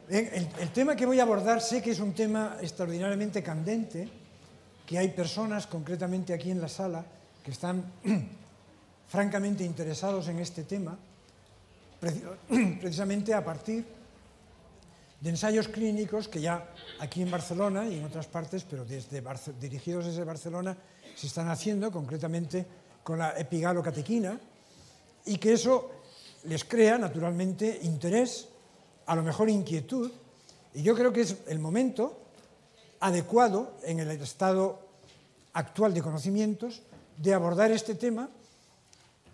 El tema que voy a abordar sé que es un tema extraordinariamente candente, que hay personas, concretamente aquí en la sala, que están francamente interesados en este tema, precisamente a partir de ensayos clínicos que ya aquí en Barcelona y en otras partes, pero dirigidos desde Barcelona, se están haciendo, concretamente con la epigalocatequina, y que eso les crea, naturalmente, interés, a lo mejor inquietud, y yo creo que es el momento adecuado, en el estado actual de conocimientos, de abordar este tema,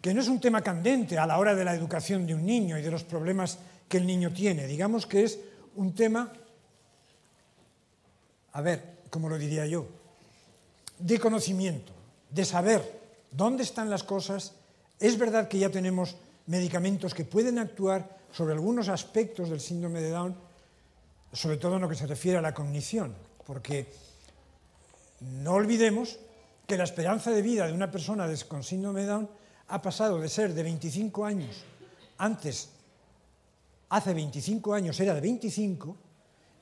que no es un tema candente a la hora de la educación de un niño y de los problemas que el niño tiene. Digamos que es un tema, a ver, ¿cómo lo diría yo?, de conocimiento, de saber dónde están las cosas. Es verdad que ya tenemos medicamentos que pueden actuar sobre algunos aspectos del síndrome de Down, sobre todo en lo que se refiere a la cognición, porque no olvidemos que la esperanza de vida de una persona con síndrome de Down ha pasado de ser de 25 años, hace 25 años era de 25,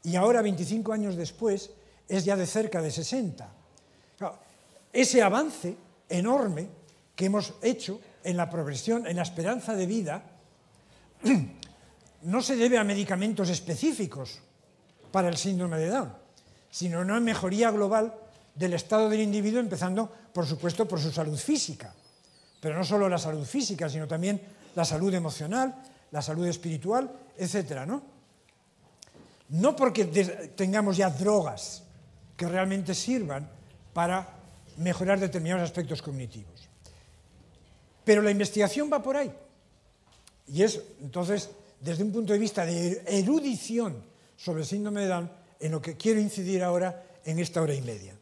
y ahora 25 años después es ya de cerca de 60. Claro, ese avance enorme que hemos hecho en la progresión, en la esperanza de vida, no se debe a medicamentos específicos para el síndrome de Down, sino a una mejoría global del estado del individuo, empezando, por supuesto, por su salud física. Pero no solo la salud física, sino también la salud emocional, la salud espiritual, etcétera, ¿no? No porque tengamos ya drogas que realmente sirvan para mejorar determinados aspectos cognitivos. Pero la investigación va por ahí. Y es, entonces, desde un punto de vista de erudición sobre el síndrome de Down, en lo que quiero incidir ahora en esta hora y media.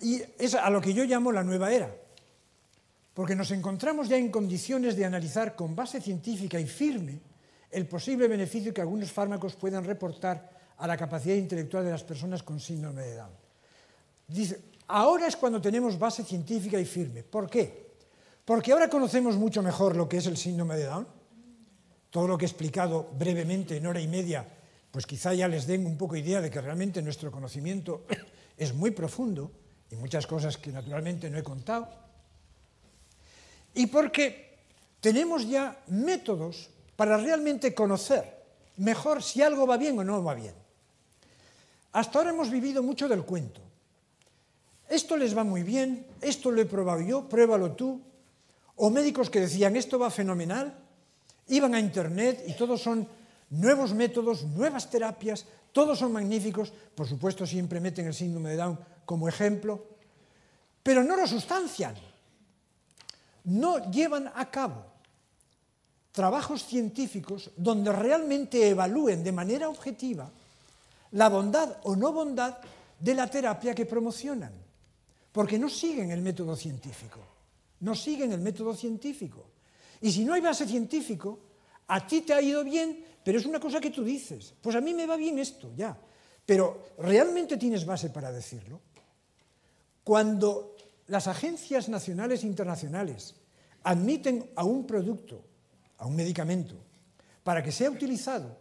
Y es a lo que yo llamo la nueva era, porque nos encontramos ya en condiciones de analizar con base científica y firme el posible beneficio que algunos fármacos puedan reportar a la capacidad intelectual de las personas con síndrome de Down. Dice, ahora es cuando tenemos base científica y firme. ¿Por qué? Porque ahora conocemos mucho mejor lo que es el síndrome de Down. Todo lo que he explicado brevemente en hora y media, pues quizá ya les den un poco idea de que realmente nuestro conocimiento es muy profundo, y muchas cosas que naturalmente no he contado. Y porque tenemos ya métodos para realmente conocer mejor si algo va bien o no va bien. Hasta ahora hemos vivido mucho del cuento. Esto les va muy bien, esto lo he probado yo, pruébalo tú. O médicos que decían, esto va fenomenal, iban a internet y todos son nuevos métodos, nuevas terapias, todos son magníficos. Por supuesto, siempre meten el síndrome de Down como ejemplo, pero no lo sustancian. No llevan a cabo trabajos científicos donde realmente evalúen de manera objetiva la bondad o no bondad de la terapia que promocionan, porque no siguen el método científico, no siguen el método científico. Y si no hay base científico, a ti te ha ido bien, pero es una cosa que tú dices, pues a mí me va bien esto, ya, pero ¿realmente tienes base para decirlo? Cuando las agencias nacionales e internacionales admiten a un producto, a un medicamento, para que sea utilizado,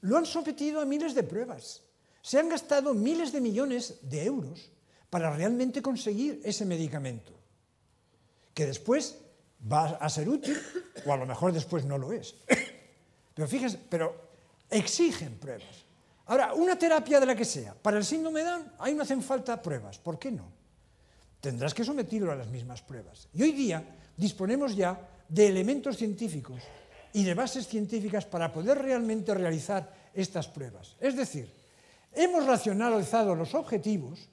lo han sometido a miles de pruebas. Se han gastado miles de millones de euros para realmente conseguir ese medicamento, que después va a ser útil, o a lo mejor después no lo es. Pero fíjense, pero exigen pruebas. Ahora, una terapia de la que sea, para el síndrome de Down, ahí no hacen falta pruebas. ¿Por qué no? Tendrás que someterlo a las mismas pruebas. Y hoy día disponemos ya de elementos científicos y de bases científicas para poder realmente realizar estas pruebas. Es decir, hemos racionalizado los objetivos.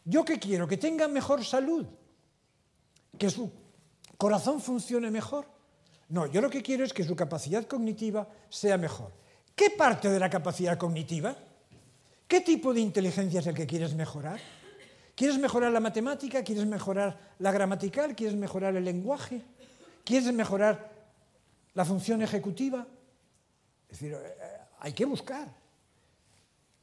¿Yo qué quiero? Que tenga mejor salud, que su corazón funcione mejor. No, yo lo que quiero es que su capacidad cognitiva sea mejor. ¿Qué parte de la capacidad cognitiva? ¿Qué tipo de inteligencia es el que quieres mejorar? ¿Quieres mejorar la matemática? ¿Quieres mejorar la gramatical? ¿Quieres mejorar el lenguaje? ¿Quieres mejorar la función ejecutiva? Es decir, hay que buscar.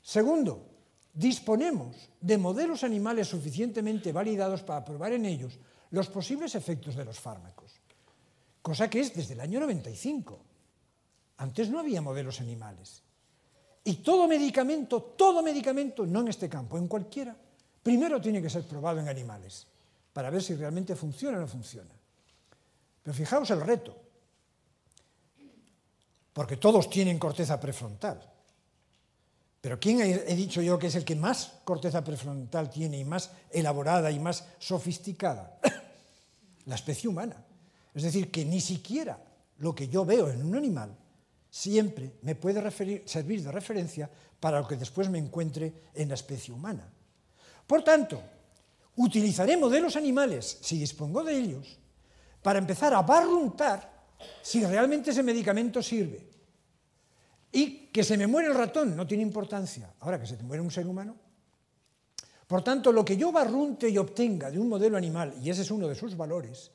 Segundo, disponemos de modelos animales suficientemente validados para probar en ellos los posibles efectos de los fármacos, cosa que es desde el año 95. Antes no había modelos animales. Y todo medicamento, no en este campo, en cualquiera, primero tiene que ser probado en animales, para ver si realmente funciona o no funciona. Pero fijaos el reto, porque todos tienen corteza prefrontal. Pero ¿quién he dicho yo que es el que más corteza prefrontal tiene y más elaborada y más sofisticada? La especie humana. Es decir, que ni siquiera lo que yo veo en un animal siempre me puede servir de referencia para lo que después me encuentre en la especie humana. Por tanto, utilizaré modelos animales, si dispongo de ellos, para empezar a barruntar si realmente ese medicamento sirve. Y que se me muere el ratón no tiene importancia. Ahora, que se te muere un ser humano. Por tanto, lo que yo barrunte y obtenga de un modelo animal, y ese es uno de sus valores,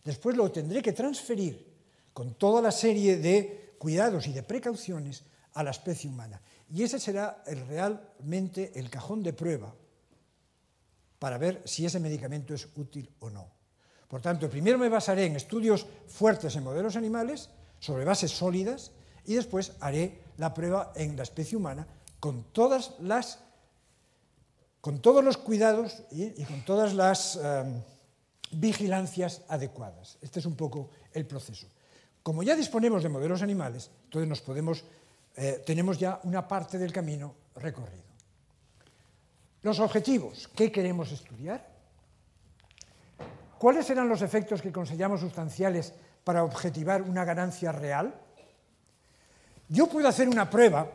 después lo tendré que transferir con toda la serie de cuidados y de precauciones a la especie humana. Y ese será realmente el cajón de prueba para ver si ese medicamento es útil o no. Por tanto, primero me basaré en estudios fuertes en modelos animales, sobre bases sólidas, y después haré la prueba en la especie humana con todos los cuidados y con todas las vigilancias adecuadas. Este es un poco el proceso. Como ya disponemos de modelos animales, entonces tenemos ya una parte del camino recorrido. Los objetivos, ¿qué queremos estudiar? ¿Cuáles serán los efectos que consideramos sustanciales para objetivar una ganancia real? Yo puedo hacer una prueba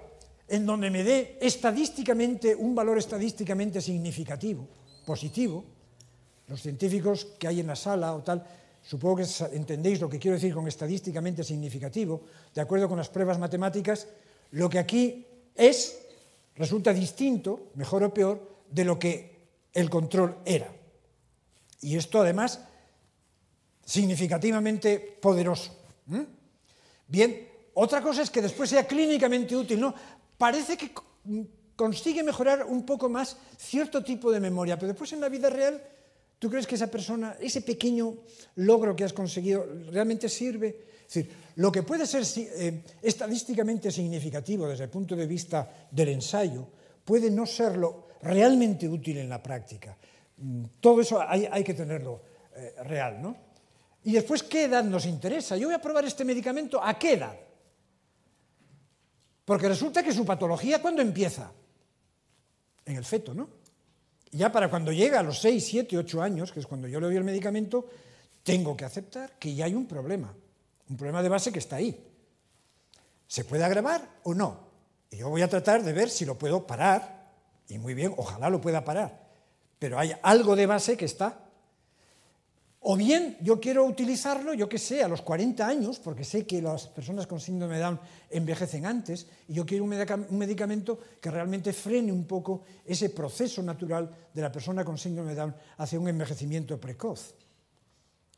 en donde me dé estadísticamente un valor estadísticamente significativo, positivo. Los científicos que hay en la sala o tal, supongo que entendéis lo que quiero decir con estadísticamente significativo. De acuerdo con las pruebas matemáticas, lo que aquí resulta distinto, mejor o peor, de lo que el control era. Y esto, además, significativamente poderoso. Bien, otra cosa es que después sea clínicamente útil, ¿no? Parece que consigue mejorar un poco más cierto tipo de memoria, pero después en la vida real, ¿tú crees que esa persona, ese pequeño logro que has conseguido, realmente sirve? Es decir, lo que puede ser estadísticamente significativo desde el punto de vista del ensayo, puede no serlo realmente útil en la práctica. Todo eso hay que tenerlo real, ¿no? Y después, ¿qué edad nos interesa? Yo voy a probar este medicamento, ¿a qué edad? Porque resulta que su patología, ¿cuándo empieza? En el feto, ¿no? Y ya para cuando llega a los 6, 7, 8 años, que es cuando yo le doy el medicamento, tengo que aceptar que ya hay un problema de base que está ahí. ¿Se puede agravar o no? Y yo voy a tratar de ver si lo puedo parar, y muy bien, ojalá lo pueda parar, pero hay algo de base que está. O bien yo quiero utilizarlo, yo que sé, a los 40 años, porque sé que las personas con síndrome de Down envejecen antes, y yo quiero un medicamento que realmente frene un poco ese proceso natural de la persona con síndrome de Down hacia un envejecimiento precoz.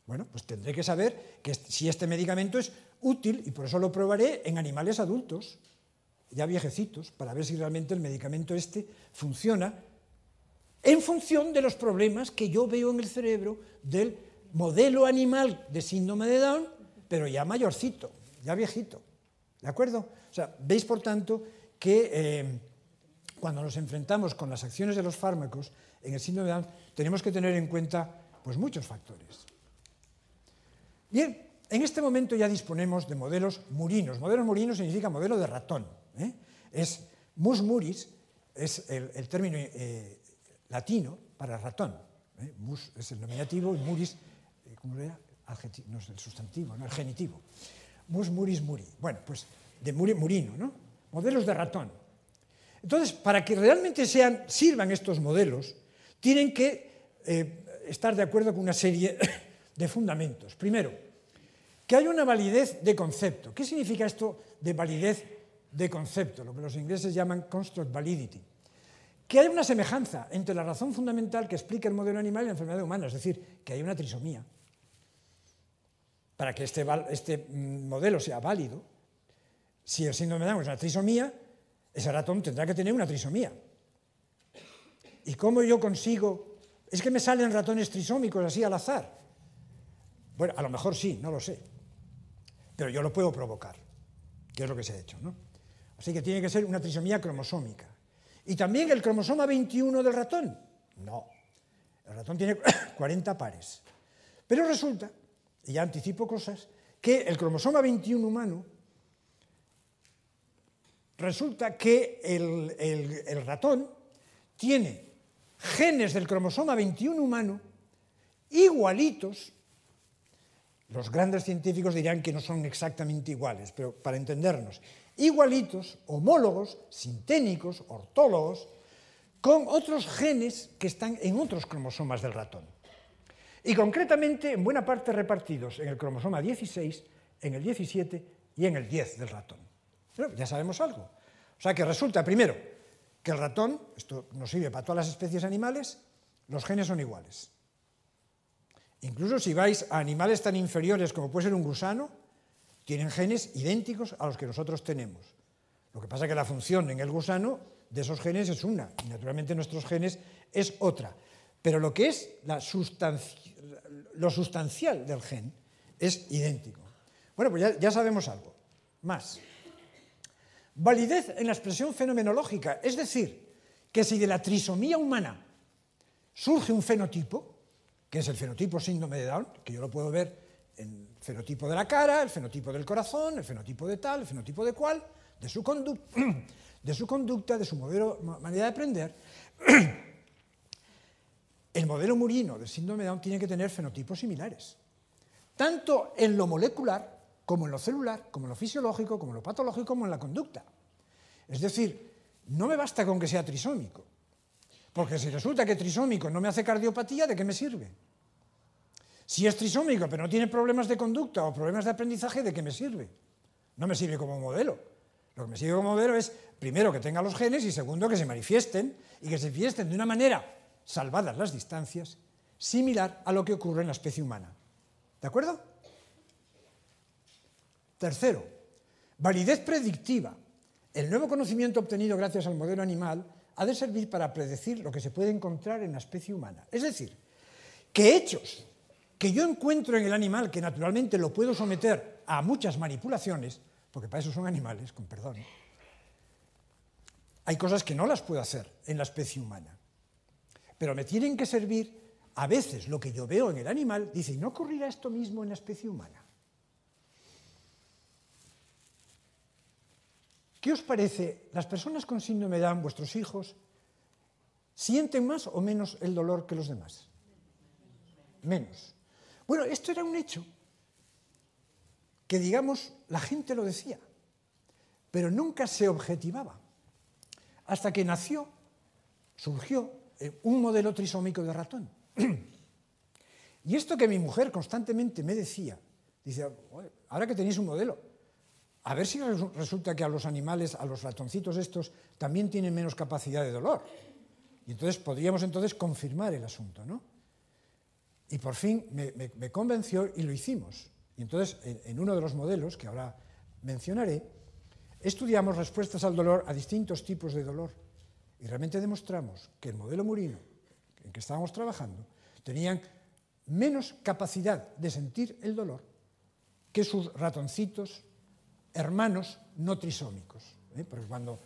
Bueno, pues tendré que saber si este medicamento es útil, y por eso lo probaré en animales adultos, ya viejecitos, para ver si realmente el medicamento funciona en función de los problemas que yo veo en el cerebro del modelo animal de síndrome de Down, pero ya mayorcito, ya viejito, ¿de acuerdo? O sea, veis, por tanto, que cuando nos enfrentamos con las acciones de los fármacos en el síndrome de Down, tenemos que tener en cuenta pues, muchos factores. Bien, en este momento ya disponemos de modelos murinos. Modelos murinos significa modelo de ratón. Es mus muris, es el término latino para ratón. Mus es el nominativo y muris, ¿cómo era? No es el sustantivo, no el genitivo. Mus muris muri. Bueno, pues de murino, ¿no? Modelos de ratón. Entonces, para que realmente sirvan estos modelos, tienen que estar de acuerdo con una serie de fundamentos. Primero, que haya una validez de concepto. ¿Qué significa esto de validez de concepto? Lo que los ingleses llaman construct validity. Que haya una semejanza entre la razón fundamental que explica el modelo animal y la enfermedad humana, es decir, que haya una trisomía. Para que este modelo sea válido, si el síndrome de Down es una trisomía, ese ratón tendrá que tener una trisomía. ¿Y cómo yo consigo? ¿Es que me salen ratones trisómicos así al azar? Bueno, a lo mejor sí, no lo sé. Pero yo lo puedo provocar. que es lo que se ha hecho, ¿no? Así que tiene que ser una trisomía cromosómica. ¿Y también el cromosoma 21 del ratón? No. El ratón tiene 40 pares. Pero resulta, y ya anticipo cosas, que el cromosoma 21 humano, resulta que el ratón tiene genes del cromosoma 21 humano igualitos. Los grandes científicos dirán que no son exactamente iguales, pero para entendernos, igualitos, homólogos, sinténicos, ortólogos, con otros genes que están en otros cromosomas del ratón. Y concretamente, en buena parte repartidos en el cromosoma 16, en el 17 y en el 10 del ratón. Pero ya sabemos algo. O sea que resulta, primero, que el ratón, esto nos sirve para todas las especies animales, los genes son iguales. Incluso si vais a animales tan inferiores como puede ser un gusano, tienen genes idénticos a los que nosotros tenemos. Lo que pasa es que la función en el gusano de esos genes es una, y naturalmente nuestros genes es otra. Pero lo que es lo sustancial del gen es idéntico. Bueno, pues ya sabemos algo. Más. Validez en la expresión fenomenológica, es decir, que si de la trisomía humana surge un fenotipo, que es el fenotipo síndrome de Down, que yo lo puedo ver en el fenotipo de la cara, el fenotipo del corazón, el fenotipo de tal, el fenotipo de cual, de su conducta, de su manera de aprender. El modelo murino del síndrome de Down tiene que tener fenotipos similares, tanto en lo molecular, como en lo celular, como en lo fisiológico, como en lo patológico, como en la conducta. Es decir, no me basta con que sea trisómico, porque si resulta que trisómico no me hace cardiopatía, ¿de qué me sirve? Si es trisómico pero no tiene problemas de conducta o problemas de aprendizaje, ¿de qué me sirve? No me sirve como modelo. Lo que me sirve como modelo es, primero, que tenga los genes y segundo, que se manifiesten y que se manifiesten de una manera, salvadas las distancias, similar a lo que ocurre en la especie humana. ¿De acuerdo? Tercero, validez predictiva. El nuevo conocimiento obtenido gracias al modelo animal ha de servir para predecir lo que se puede encontrar en la especie humana. Es decir, que hechos que yo encuentro en el animal, que naturalmente lo puedo someter a muchas manipulaciones, porque para eso son animales, con perdón, hay cosas que no las puedo hacer en la especie humana. Pero me tienen que servir, a veces lo que yo veo en el animal, dice, ¿y no ocurrirá esto mismo en la especie humana? ¿Qué os parece? ¿Las personas con síndrome de Down, vuestros hijos, sienten más o menos el dolor que los demás? Menos. Bueno, esto era un hecho que, digamos, la gente lo decía, pero nunca se objetivaba. Hasta que surgió un modelo trisómico de ratón. Y esto que mi mujer constantemente me decía, dice, ahora que tenéis un modelo, a ver si resulta que a los animales, a los ratoncitos estos, también tienen menos capacidad de dolor. Y entonces podríamos confirmar el asunto, ¿no? Y por fin me convenció y lo hicimos. Y entonces, en uno de los modelos, que ahora mencionaré, estudiamos respuestas al dolor a distintos tipos de dolor. Y realmente demostramos que el modelo murino en que estábamos trabajando tenían menos capacidad de sentir el dolor que sus ratoncitos hermanos no trisómicos. Porque cuando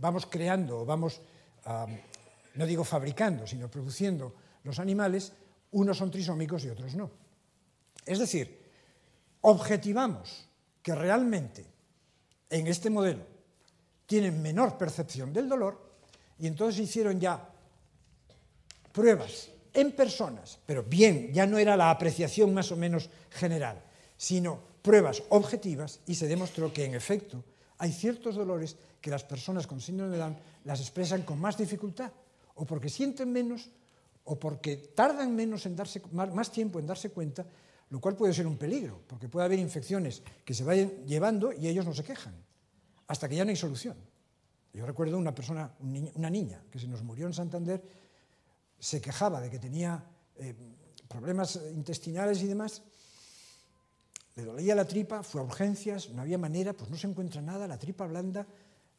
vamos creando, o vamos, no digo fabricando, sino produciendo los animales, unos son trisómicos y otros no. Es decir, objetivamos que realmente en este modelo tienen menor percepción del dolor y entonces hicieron ya pruebas en personas, pero bien, ya no era la apreciación más o menos general, sino pruebas objetivas y se demostró que en efecto hay ciertos dolores que las personas con síndrome de Down las expresan con más dificultad, o porque sienten menos, o porque tardan menos en más tiempo en darse cuenta, lo cual puede ser un peligro, porque puede haber infecciones que se vayan llevando y ellos no se quejan, hasta que ya no hay solución. Yo recuerdo una niña que se nos murió en Santander, se quejaba de que tenía problemas intestinales y demás, le dolía la tripa, fue a urgencias, no había manera, pues no se encuentra nada, la tripa blanda,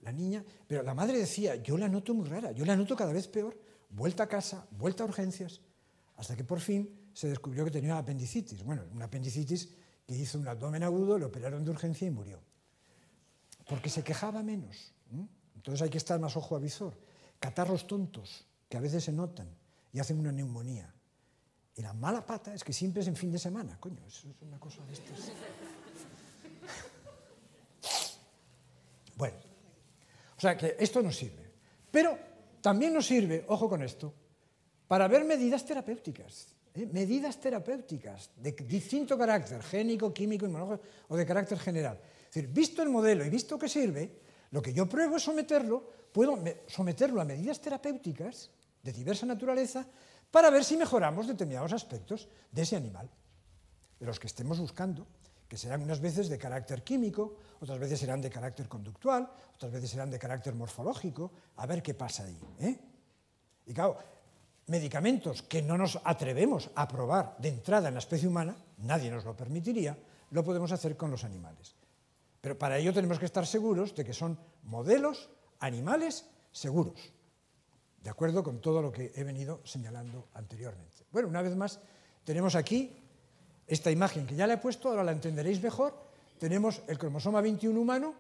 la niña, pero la madre decía, yo la noto muy rara, yo la noto cada vez peor, vuelta a casa, vuelta a urgencias, hasta que por fin se descubrió que tenía una apendicitis. Bueno, una apendicitis que hizo un abdomen agudo, le operaron de urgencia y murió. porque se quejaba menos. Entonces hay que estar más ojo a visor. Catarros tontos, que a veces se notan y hacen una neumonía. Y la mala pata es que siempre es en fin de semana, coño, eso es una cosa de estas. Bueno, o sea que esto nos sirve. Pero también nos sirve, ojo con esto, para ver medidas terapéuticas. Medidas terapéuticas de distinto carácter, génico, químico, inmunológico o de carácter general. Es decir, visto el modelo y visto que sirve, lo que yo pruebo es puedo someterlo a medidas terapéuticas de diversa naturaleza para ver si mejoramos determinados aspectos de ese animal, de los que estemos buscando, que serán unas veces de carácter químico, otras veces serán de carácter conductual, otras veces serán de carácter morfológico, a ver qué pasa ahí. Y claro, medicamentos que no nos atrevemos a probar de entrada en la especie humana, nadie nos lo permitiría, lo podemos hacer con los animales. Pero para ello tenemos que estar seguros de que son modelos animales seguros, de acuerdo con todo lo que he venido señalando anteriormente. Bueno, una vez más, tenemos aquí esta imagen que ya le he puesto, ahora la entenderéis mejor. Tenemos el cromosoma 21 humano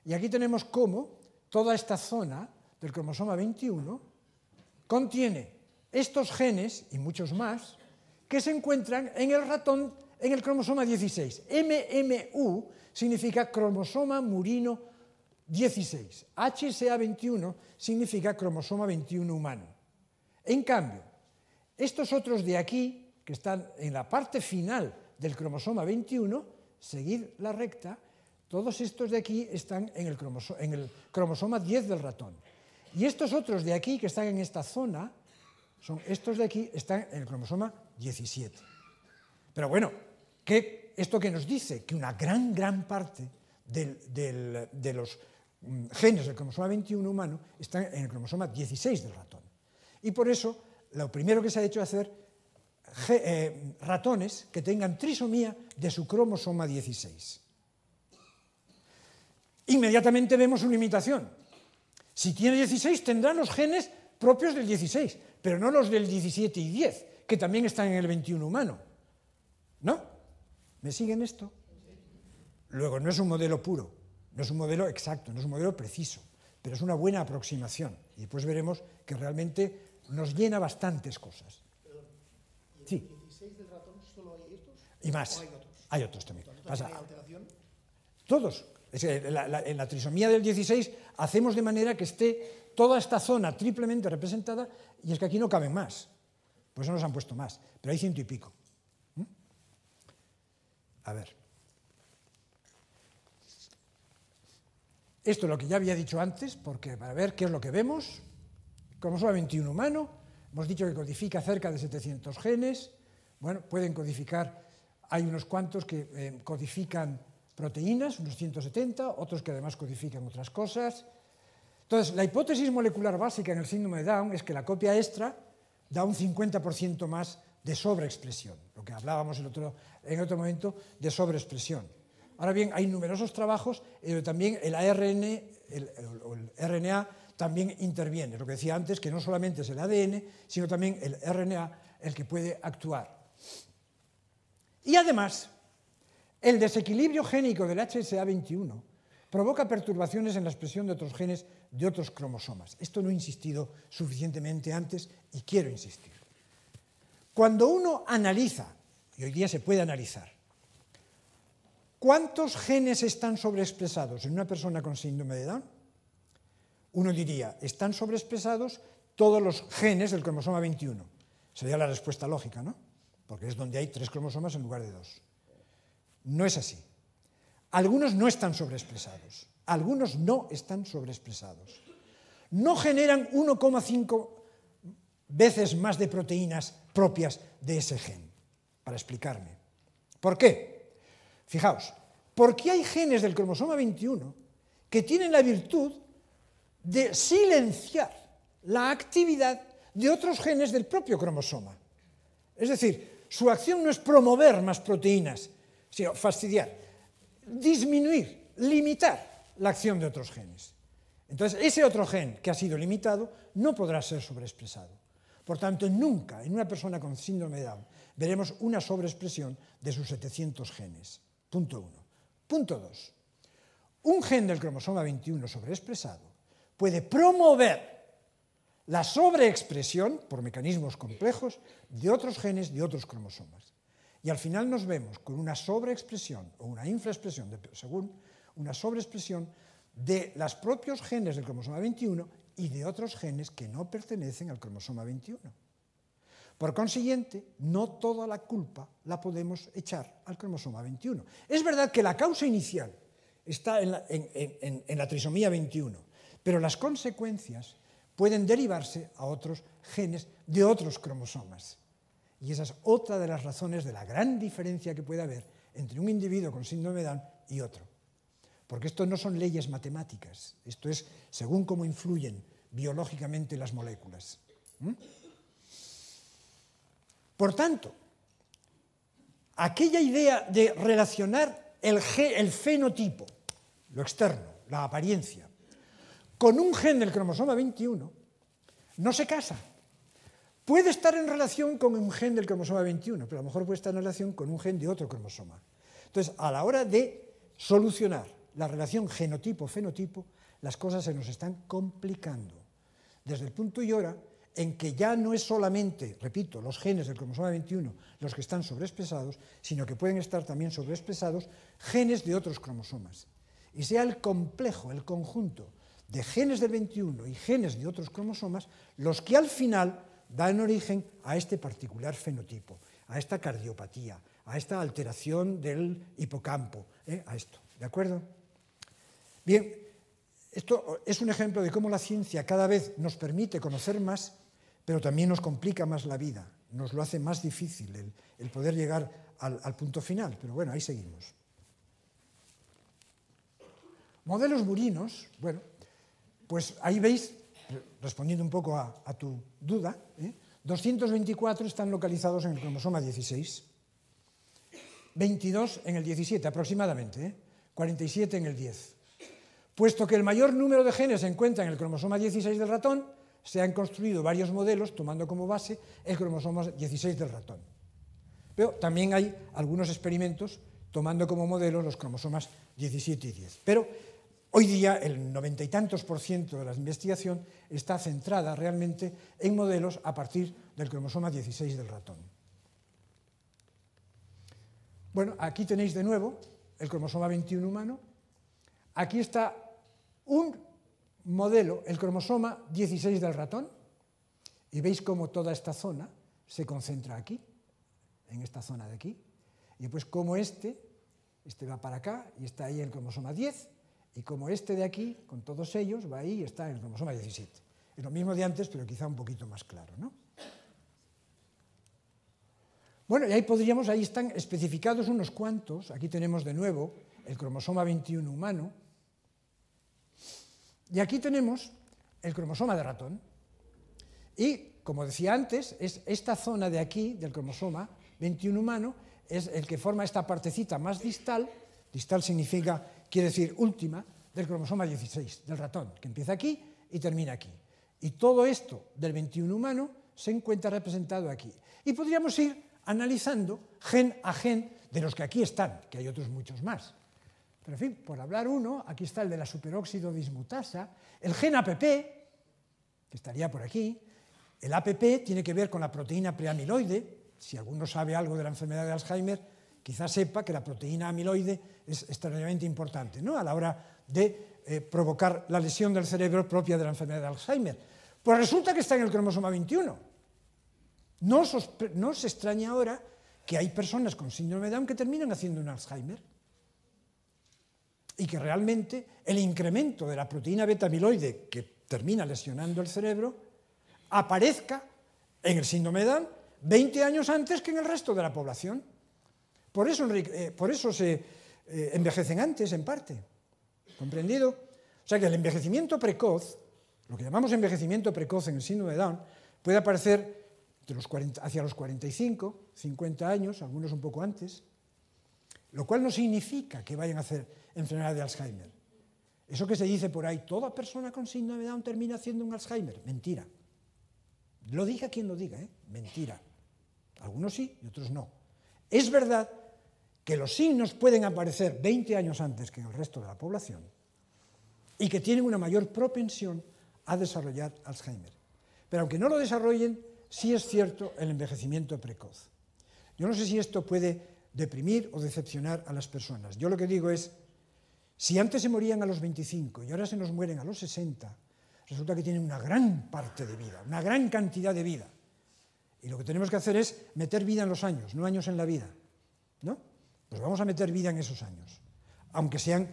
y aquí tenemos cómo toda esta zona del cromosoma 21 contiene estos genes y muchos más que se encuentran en el ratón, en el cromosoma 16. MMU significa cromosoma murino 16. HSA21 significa cromosoma 21 humano. En cambio, estos otros de aquí, que están en la parte final del cromosoma 21, seguid la recta, todos estos de aquí están en el cromosoma 10 del ratón. Y estos otros de aquí, que están en esta zona, son estos de aquí, están en el cromosoma 17. Pero bueno, ¿esto qué nos dice? Que una gran parte de los genes del cromosoma 21 humano están en el cromosoma 16 del ratón. Y por eso, lo primero que se ha hecho es hacer ratones que tengan trisomía de su cromosoma 16. Inmediatamente vemos su limitación. Si tiene 16, tendrán los genes propios del 16, pero no los del 17 y 10, que también están en el 21 humano. ¿No? ¿Me siguen esto? Luego, no es un modelo puro, no es un modelo exacto, no es un modelo preciso, pero es una buena aproximación. Y después veremos que realmente nos llena bastantes cosas. Sí. ¿En el 16 del ratón solo hay estos? Y más. ¿O hay otros? Hay otros también. ¿Hay alteración? Todos. Es que en la trisomía del 16 hacemos de manera que esté toda esta zona triplemente representada y es que aquí no caben más. Por eso nos han puesto más. Pero hay 100 y pico. A ver. Esto es lo que ya había dicho antes, porque para ver qué es lo que vemos. Cromosoma 21 humano. Hemos dicho que codifica cerca de 700 genes. Bueno, pueden codificar, hay unos cuantos que codifican proteínas, unos 170, otros que además codifican otras cosas. Entonces, la hipótesis molecular básica en el síndrome de Down es que la copia extra da un 50% más de sobreexpresión, lo que hablábamos en otro momento de sobreexpresión. Ahora bien, hay numerosos trabajos donde también el ARN, el RNA, también interviene. Lo que decía antes, que no solamente es el ADN, sino también el RNA el que puede actuar. Y además, el desequilibrio génico del HSA21 provoca perturbaciones en la expresión de otros genes de otros cromosomas. Esto no he insistido suficientemente antes y quiero insistir. Cuando uno analiza, y hoy día se puede analizar, ¿cuántos genes están sobreexpresados en una persona con síndrome de Down? Uno diría, están sobreexpresados todos los genes del cromosoma 21. Sería la respuesta lógica, ¿no? Porque es donde hay 3 cromosomas en lugar de 2. No es así. Algunos no están sobreexpresados. Algunos no están sobreexpresados. No generan 1,5 veces más de proteínas propias de ese gen. Para explicarme. ¿Por qué? Fijaos, porque hay genes del cromosoma 21 que tienen la virtud de silenciar la actividad de otros genes del propio cromosoma. Es decir, su acción no es promover más proteínas, sino fastidiar, disminuir, limitar la acción de otros genes. Entonces, ese otro gen que ha sido limitado no podrá ser sobreexpresado. Por tanto, nunca en una persona con síndrome de Down veremos una sobreexpresión de sus 700 genes. Punto 1. Punto 2. un gen del cromosoma 21 sobreexpresado puede promover la sobreexpresión, por mecanismos complejos, de otros genes de otros cromosomas. Y al final nos vemos con una sobreexpresión o una infraexpresión, según una sobreexpresión de los propios genes del cromosoma 21 y de otros genes que no pertenecen al cromosoma 21. Por consiguiente, no toda la culpa la podemos echar al cromosoma 21. Es verdad que la causa inicial está en la trisomía 21, pero las consecuencias pueden derivarse a otros genes de otros cromosomas. Y esa es otra de las razones de la gran diferencia que puede haber entre un individuo con síndrome de Down y otro. Porque esto no son leyes matemáticas, esto es según cómo influyen biológicamente las moléculas. Por tanto, aquella idea de relacionar el fenotipo, lo externo, la apariencia, con un gen del cromosoma 21, no se casa. Puede estar en relación con un gen del cromosoma 21, pero a lo mejor puede estar en relación con un gen de otro cromosoma. Entonces, a la hora de solucionar la relación genotipo-fenotipo, las cosas se nos están complicando. Desde el punto y hora en que ya no es solamente, repito, los genes del cromosoma 21 los que están sobreexpresados, sino que pueden estar también sobreexpresados genes de otros cromosomas. Y sea el complejo, el conjunto de genes del 21 y genes de otros cromosomas los que al final dan origen a este particular fenotipo, a esta cardiopatía, a esta alteración del hipocampo, a esto, ¿de acuerdo? Bien, esto es un ejemplo de cómo la ciencia cada vez nos permite conocer más, pero también nos complica más la vida, nos lo hace más difícil el poder llegar al punto final, pero bueno, ahí seguimos. Modelos murinos, bueno, pues ahí veis, respondiendo un poco a tu duda, 224 están localizados en el cromosoma 16, 22 en el 17 aproximadamente, 47 en el 10. Puesto que el mayor número de genes se encuentra en el cromosoma 16 del ratón, se han construido varios modelos tomando como base el cromosoma 16 del ratón. Pero también hay algunos experimentos tomando como modelo los cromosomas 17 y 10. Pero hoy día el 90 y tantos % de la investigación está centrada realmente en modelos a partir del cromosoma 16 del ratón. Bueno, aquí tenéis de nuevo el cromosoma 21 humano. Aquí está un modelo, el cromosoma 16 del ratón, y veis cómo toda esta zona se concentra aquí, en esta zona de aquí, y después como este va para acá y está ahí el cromosoma 10, y como este de aquí, con todos ellos, va ahí y está en el cromosoma 17. Es lo mismo de antes, pero quizá un poquito más claro, ¿no? Bueno, y ahí están especificados unos cuantos. Aquí tenemos de nuevo el cromosoma 21 humano, y aquí tenemos el cromosoma de ratón. Y, como decía antes, es esta zona de aquí, del cromosoma 21 humano, es el que forma esta partecita más distal. Distal quiere decir última, del cromosoma 16, del ratón, que empieza aquí y termina aquí. Y todo esto del 21 humano se encuentra representado aquí. Y podríamos ir analizando gen a gen de los que aquí están, que hay otros muchos más. Pero, en fin, por hablar uno, aquí está el de la superóxido dismutasa, el gen APP, que estaría por aquí. El APP tiene que ver con la proteína preamiloide. Si alguno sabe algo de la enfermedad de Alzheimer, quizás sepa que la proteína amiloide es extraordinariamente importante, ¿no?, a la hora de provocar la lesión del cerebro propia de la enfermedad de Alzheimer. Pues resulta que está en el cromosoma 21. No os extraña ahora que hay personas con síndrome de Down que terminan haciendo un Alzheimer y que realmente el incremento de la proteína beta-amiloide que termina lesionando el cerebro aparezca en el síndrome de Down 20 años antes que en el resto de la población. Por eso se envejecen antes, en parte. ¿Comprendido? O sea que el envejecimiento precoz, lo que llamamos envejecimiento precoz en el síndrome de Down, puede aparecer hacia los 45, 50 años, algunos un poco antes, lo cual no significa que vayan a hacer enfermedad de Alzheimer. Eso que se dice por ahí, toda persona con síndrome de Down termina haciendo un Alzheimer. Mentira. Lo diga quien lo diga, mentira. Algunos sí y otros no. Es verdad que los signos pueden aparecer 20 años antes que en el resto de la población y que tienen una mayor propensión a desarrollar Alzheimer. Pero aunque no lo desarrollen, sí es cierto el envejecimiento precoz. Yo no sé si esto puede deprimir o decepcionar a las personas. Yo lo que digo es, si antes se morían a los 25 y ahora se nos mueren a los 60, resulta que tienen una gran parte de vida, una gran cantidad de vida. Y lo que tenemos que hacer es meter vida en los años, no años en la vida, ¿no? Pues vamos a meter vida en esos años, aunque sean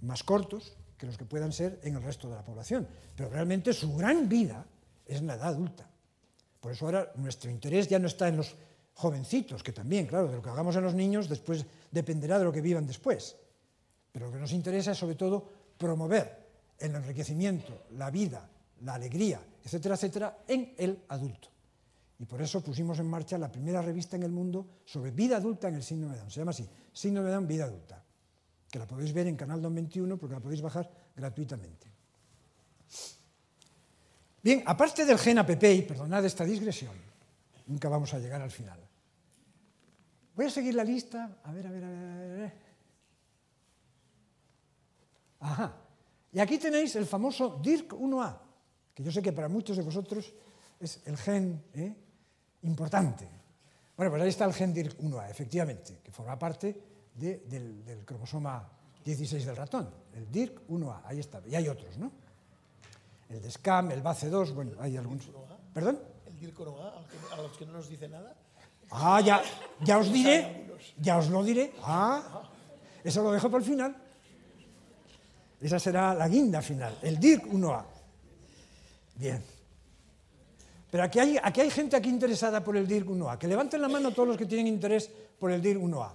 más cortos que los que puedan ser en el resto de la población. Pero realmente su gran vida es en la edad adulta. Por eso ahora nuestro interés ya no está en los jovencitos, que también, claro, de lo que hagamos en los niños después dependerá de lo que vivan después. Pero lo que nos interesa es sobre todo promover el enriquecimiento, la vida, la alegría, etcétera, etcétera, en el adulto. Y por eso pusimos en marcha la primera revista en el mundo sobre vida adulta en el síndrome de Down. Se llama así, síndrome de Down, vida adulta, que la podéis ver en Canal Down 21 porque la podéis bajar gratuitamente. Bien, aparte del gen APP, y perdonad esta digresión, nunca vamos a llegar al final. Voy a seguir la lista, a ver. Ajá, y aquí tenéis el famoso DIRC1A, que yo sé que para muchos de vosotros es el gen importante. Bueno, pues ahí está el gen DIRC1A, efectivamente, que forma parte del cromosoma 16 del ratón, el DIRC1A, ahí está, y hay otros, ¿no? El de SCAM, el BACE2, bueno, hay algunos. ¿Perdón? El DIRC1A, a los que no nos dice nada. Ah, ya os diré, ya os lo diré. Ah, eso lo dejo para el final. Esa será la guinda final, el DIRC1A. Bien. Pero aquí hay gente aquí interesada por el DIRC1A. Que levanten la mano todos los que tienen interés por el DIRC1A.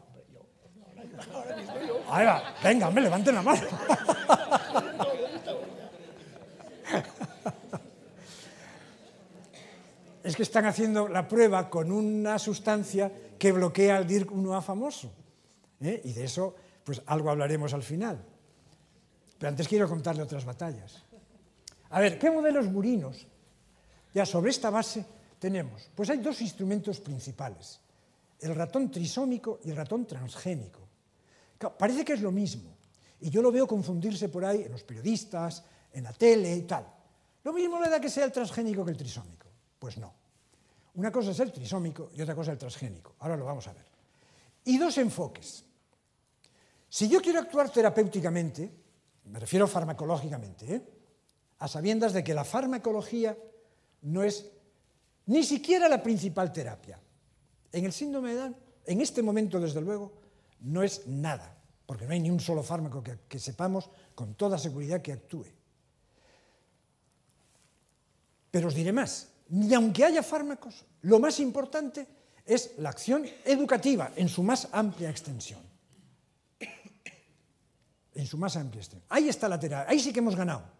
Ahí va, venga, hombre, levanten la mano. Es que están haciendo la prueba con una sustancia que bloquea el DIRC1A famoso. Y de eso, pues algo hablaremos al final. Pero antes quiero contarle otras batallas. A ver, ¿qué modelos murinos? Ya sobre esta base tenemos, pues hay dos instrumentos principales, el ratón trisómico y el ratón transgénico. Claro, parece que es lo mismo, y yo lo veo confundirse por ahí en los periodistas, en la tele y tal. Lo mismo le da que sea el transgénico que el trisómico. Pues no. Una cosa es el trisómico y otra cosa el transgénico. Ahora lo vamos a ver. Y dos enfoques. Si yo quiero actuar terapéuticamente, me refiero farmacológicamente, a sabiendas de que la farmacología no es ni siquiera la principal terapia. En el síndrome de Down, en este momento, desde luego, no es nada, porque no hay ni un solo fármaco que sepamos con toda seguridad que actúe. Pero os diré más, ni aunque haya fármacos, lo más importante es la acción educativa en su más amplia extensión. En su más amplia extensión. Ahí está la terapia, ahí sí que hemos ganado.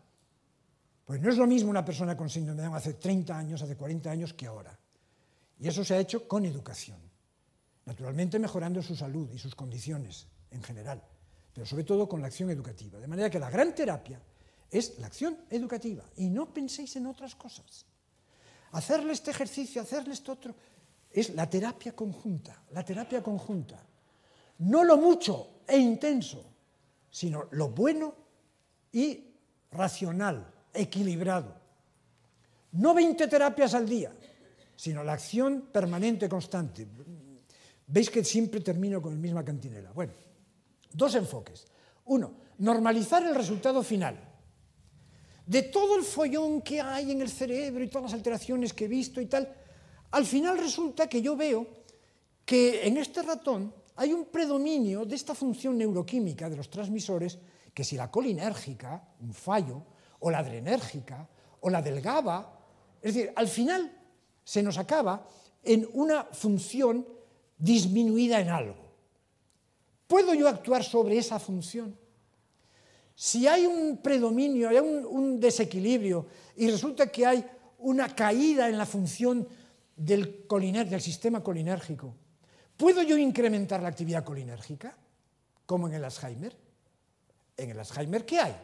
Pues no es lo mismo una persona con síndrome de Down hace 30 años, hace 40 años que ahora. Y eso se ha hecho con educación. Naturalmente mejorando su salud y sus condiciones en general, pero sobre todo con la acción educativa. De manera que la gran terapia es la acción educativa. Y no penséis en otras cosas. Hacerle este ejercicio, hacerle esto otro, es la terapia conjunta. La terapia conjunta. No lo mucho e intenso, sino lo bueno y racional, equilibrado. No 20 terapias al día, sino la acción permanente, constante. Veis que siempre termino con la misma cantinela. Bueno, dos enfoques. Uno, normalizar el resultado final. De todo el follón que hay en el cerebro y todas las alteraciones que he visto y tal, al final resulta que yo veo que en este ratón hay un predominio de esta función neuroquímica de los transmisores, que si la colinérgica, un fallo, o la adrenérgica, o la del GABA, es decir, al final se nos acaba en una función disminuida en algo. ¿Puedo yo actuar sobre esa función? Si hay un predominio, hay un desequilibrio, y resulta que hay una caída en la función del sistema colinérgico, ¿puedo yo incrementar la actividad colinérgica? Como en el Alzheimer. En el Alzheimer, ¿qué hay?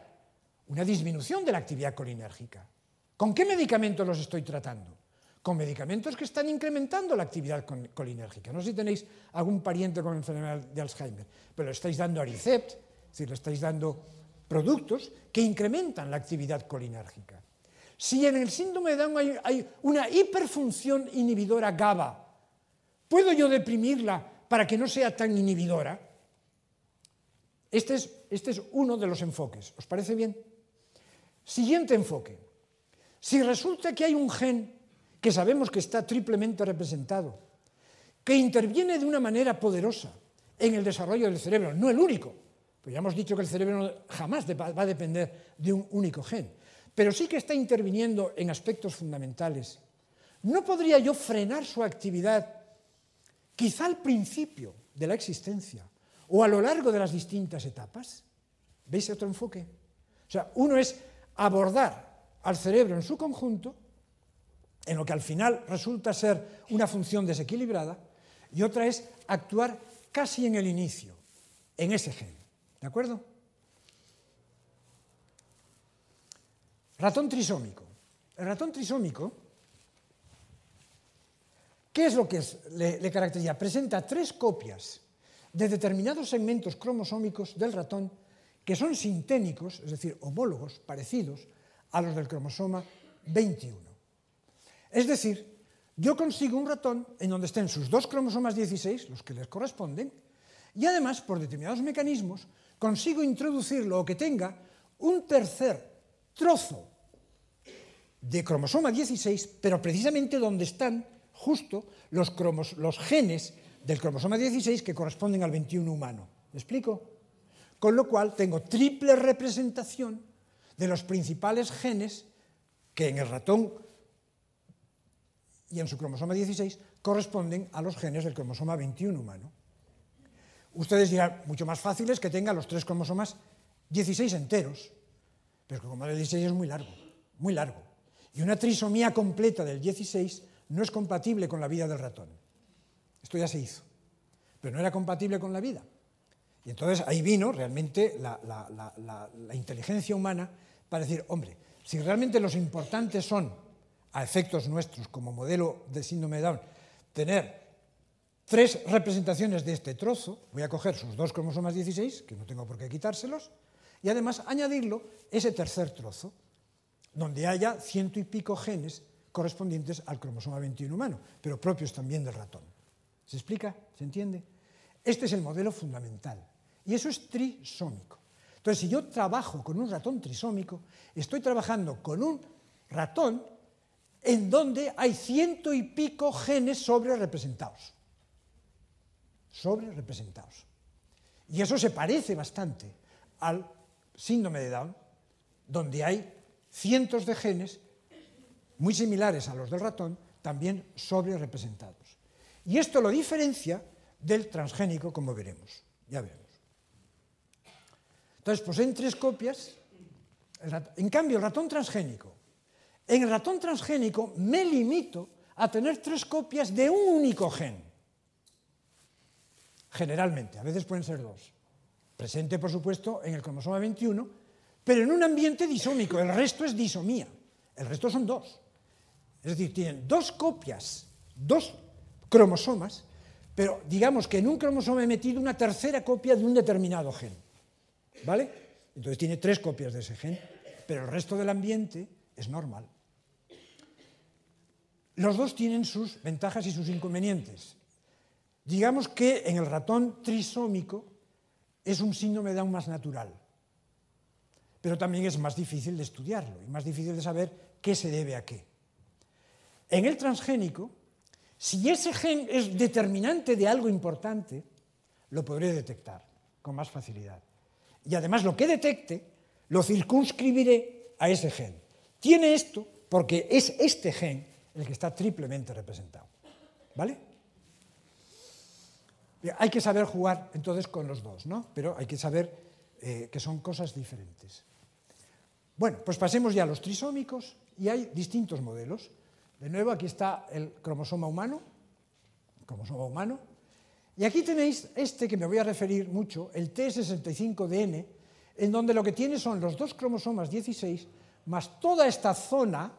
Una disminución de la actividad colinérgica. ¿Con qué medicamentos los estoy tratando? con medicamentos que están incrementando la actividad colinérgica. No sé si tenéis algún pariente con enfermedad de Alzheimer, pero le estáis dando Aricept, es decir, le estáis dando productos que incrementan la actividad colinérgica. Si en el síndrome de Down hay una hiperfunción inhibidora GABA, ¿puedo yo deprimirla para que no sea tan inhibidora? Este es uno de los enfoques. ¿Os parece bien? Siguiente enfoque. Si resulta que hay un gen que sabemos que está triplemente representado, que interviene de una manera poderosa en el desarrollo del cerebro, no el único, pues ya hemos dicho que el cerebro jamás va a depender de un único gen, pero sí que está interviniendo en aspectos fundamentales, ¿no podría yo frenar su actividad quizá al principio de la existencia o a lo largo de las distintas etapas? ¿Veis otro enfoque? O sea, uno es abordar al cerebro en su conjunto, en lo que al final resulta ser una función desequilibrada, y otra es actuar casi en el inicio, en ese gen. ¿De acuerdo? Ratón trisómico. El ratón trisómico, ¿qué es lo que le caracteriza? Presenta 3 copias de determinados segmentos cromosómicos del ratón que son sinténicos, es decir, homólogos, parecidos a los del cromosoma 21. Es decir, yo consigo un ratón en donde estén sus 2 cromosomas 16, los que les corresponden, y además, por determinados mecanismos, consigo introducirlo o que tenga un tercer trozo de cromosoma 16, pero precisamente donde están justo los genes del cromosoma 16 que corresponden al 21 humano. ¿Me explico? Con lo cual tengo triple representación de los principales genes que en el ratón y en su cromosoma 16 corresponden a los genes del cromosoma 21 humano. Ustedes dirán, mucho más fácil es que tenga los 3 cromosomas 16 enteros, pero el cromosoma 16 es muy largo. Y una trisomía completa del 16 no es compatible con la vida del ratón. Esto ya se hizo, pero no era compatible con la vida. Y entonces ahí vino realmente la inteligencia humana para decir, hombre, si realmente los importantes son, a efectos nuestros como modelo de síndrome de Down, tener 3 representaciones de este trozo, voy a coger sus 2 cromosomas 16, que no tengo por qué quitárselos, y además añadirlo ese tercer trozo, donde haya 100 y pico genes correspondientes al cromosoma 21 humano, pero propios también del ratón. ¿Se explica? ¿Se entiende? Este es el modelo fundamental, y eso es trisómico. Entonces, si yo trabajo con un ratón trisómico, estoy trabajando con un ratón en donde hay 100 y pico genes sobrerepresentados. Y eso se parece bastante al síndrome de Down, donde hay cientos de genes muy similares a los del ratón, también sobrerepresentados. Y esto lo diferencia del transgénico, como veremos. Ya veremos. Entonces, poseen 3 copias. En cambio, el ratón transgénico. En el ratón transgénico me limito a tener 3 copias de un único gen. Generalmente, a veces pueden ser 2. Presente, por supuesto, en el cromosoma 21, pero en un ambiente disómico. El resto es disomía. El resto son 2. Es decir, tienen 2 copias, 2 cromosomas, pero digamos que en un cromosoma he metido una tercera copia de un determinado gen. ¿Vale? Entonces tiene 3 copias de ese gen, pero el resto del ambiente es normal. Los 2 tienen sus ventajas y sus inconvenientes. Digamos que en el ratón trisómico es un síndrome de Down más natural, pero también es más difícil de estudiarlo y más difícil de saber qué se debe a qué. En el transgénico, si ese gen es determinante de algo importante, lo podré detectar con más facilidad. Y además lo que detecte lo circunscribiré a ese gen. Tiene esto porque es este gen el que está triplemente representado. ¿Vale? Hay que saber jugar entonces con los 2, ¿no? Pero hay que saber que son cosas diferentes. Bueno, pues pasemos ya a los trisómicos y hay distintos modelos. De nuevo, aquí está el cromosoma humano, y aquí tenéis este que me voy a referir mucho, el T65DN, en donde lo que tiene son los 2 cromosomas 16 más toda esta zona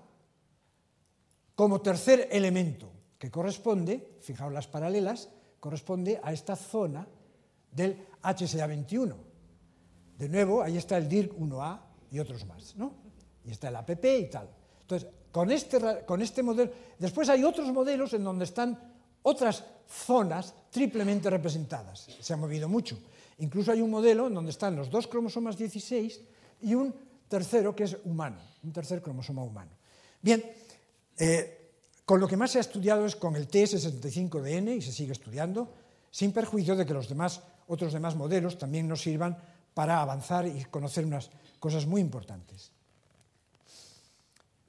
como tercer elemento, que corresponde, fijaos las paralelas, corresponde a esta zona del HSA21. De nuevo, ahí está el DIRC1A y otros más, ¿no? Y está el APP y tal. Entonces, con este modelo, después hay otros modelos en donde están otras zonas triplemente representadas. Se ha movido mucho. Incluso hay un modelo en donde están los 2 cromosomas 16 y un tercero que es humano, un tercer cromosoma humano. Bien, con lo que más se ha estudiado es con el TS65DN y se sigue estudiando, sin perjuicio de que los otros demás modelos también nos sirvan para avanzar y conocer unas cosas muy importantes.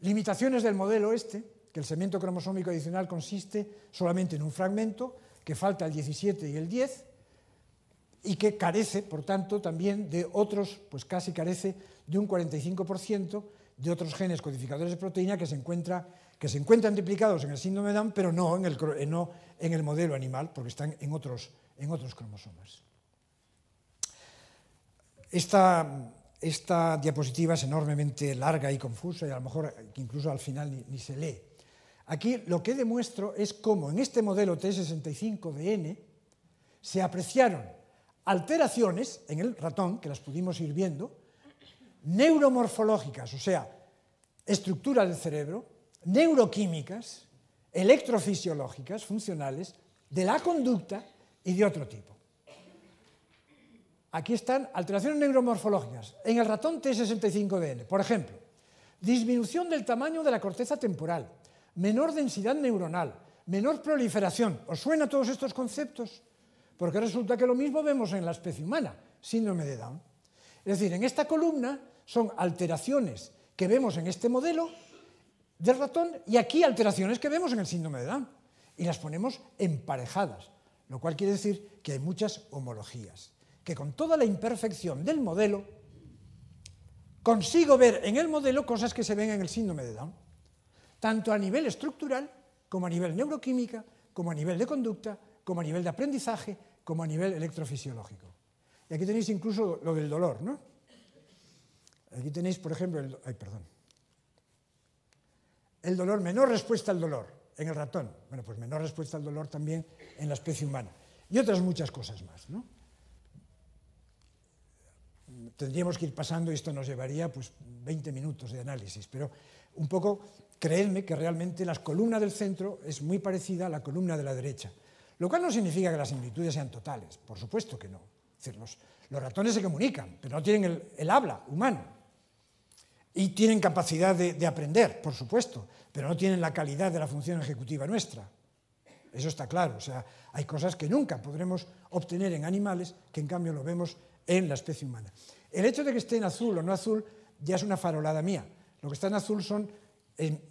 Limitaciones del modelo que el segmento cromosómico adicional consiste solamente en un fragmento, que falta el 17 y el 10, y que carece, por tanto, también de otros, pues casi carece de un 45% de otros genes codificadores de proteína que se encuentran triplicados en el síndrome de Down, pero no en el modelo animal, porque están en otros cromosomas. Esta diapositiva es enormemente larga y confusa y a lo mejor incluso al final ni se lee. Aquí lo que demuestro es cómo en este modelo T65DN se apreciaron alteraciones en el ratón, que las pudimos ir viendo, neuromorfológicas, o sea, estructura del cerebro, neuroquímicas, electrofisiológicas, funcionales, de la conducta y de otro tipo. Aquí están alteraciones neuromorfológicas en el ratón T65DN. Por ejemplo, disminución del tamaño de la corteza temporal, menor densidad neuronal, menor proliferación. ¿Os suenan todos estos conceptos? Porque resulta que lo mismo vemos en la especie humana, síndrome de Down. Es decir, en esta columna son alteraciones que vemos en este modelo del ratón y aquí alteraciones que vemos en el síndrome de Down. Y las ponemos emparejadas, lo cual quiere decir que hay muchas homologías. Que con toda la imperfección del modelo, consigo ver en el modelo cosas que se ven en el síndrome de Down, tanto a nivel estructural, como a nivel neuroquímica, como a nivel de conducta, como a nivel de aprendizaje, como a nivel electrofisiológico. Y aquí tenéis incluso lo del dolor, ¿no? Aquí tenéis, por ejemplo, el dolor, menor respuesta al dolor en el ratón. Bueno, pues menor respuesta al dolor también en la especie humana. Y otras muchas cosas más, ¿no? Tendríamos que ir pasando y esto nos llevaría pues 20 minutos de análisis, pero un poco, creedme que realmente la columna del centro es muy parecida a la columna de la derecha, lo cual no significa que las similitudes sean totales, por supuesto que no. Es decir, los ratones se comunican, pero no tienen el habla humano, y tienen capacidad de aprender, por supuesto, pero no tienen la calidad de la función ejecutiva nuestra. Eso está claro, o sea, hay cosas que nunca podremos obtener en animales que en cambio lo vemos en la especie humana. El hecho de que esté en azul o no azul ya es una farolada mía. Lo que está en azul son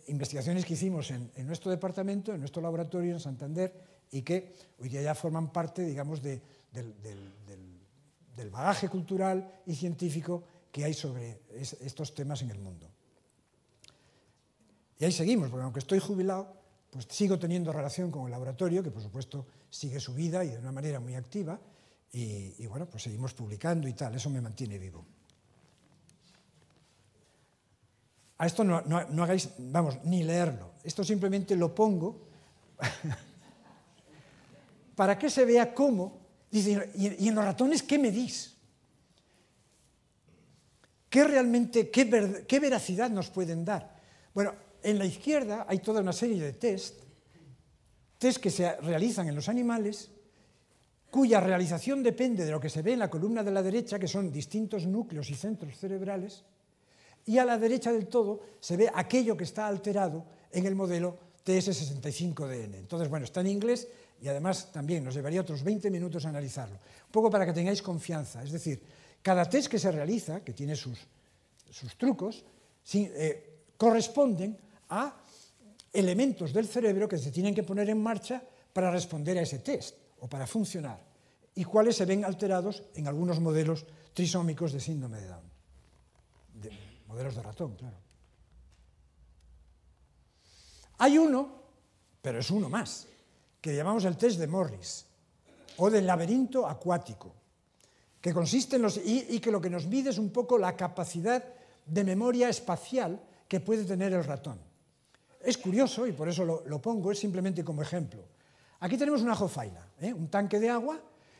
investigaciones que hicimos en nuestro departamento, en nuestro laboratorio en Santander, y que hoy día ya forman parte, digamos, del bagaje cultural y científico que hay sobre estos temas en el mundo. Y ahí seguimos, porque aunque estoy jubilado, pues sigo teniendo relación con el laboratorio, que por supuesto sigue su vida y de una manera muy activa, y bueno, pues seguimos publicando y tal, eso me mantiene vivo. A esto no hagáis, vamos, ni leerlo, esto simplemente lo pongo para que se vea cómo, dice, ¿y en los ratones qué medís? ¿Qué veracidad nos pueden dar? Bueno, en la izquierda hay toda una serie de test que se realizan en los animales, cuya realización depende de lo que se ve en la columna de la derecha, que son distintos núcleos y centros cerebrales, y a la derecha del todo se ve aquello que está alterado en el modelo TS65DN. Entonces, bueno, está en inglés y además también nos llevaría otros 20 minutos a analizarlo. Un poco para que tengáis confianza, es decir, cada test que se realiza, que tiene sus trucos, corresponden a elementos del cerebro que se tienen que poner en marcha para responder a ese test o para funcionar, y cuáles se ven alterados en algunos modelos trisómicos de síndrome de Down, modelos de ratón, claro. Hay uno, pero es uno más, que llamamos el test de Morris, o del laberinto acuático, que consiste en y que lo que nos mide es un poco la capacidad de memoria espacial que puede tener el ratón. es curioso, y por eso lo pongo, es simplemente como ejemplo. Aquí tenemos una jofaina, un tanque de agua,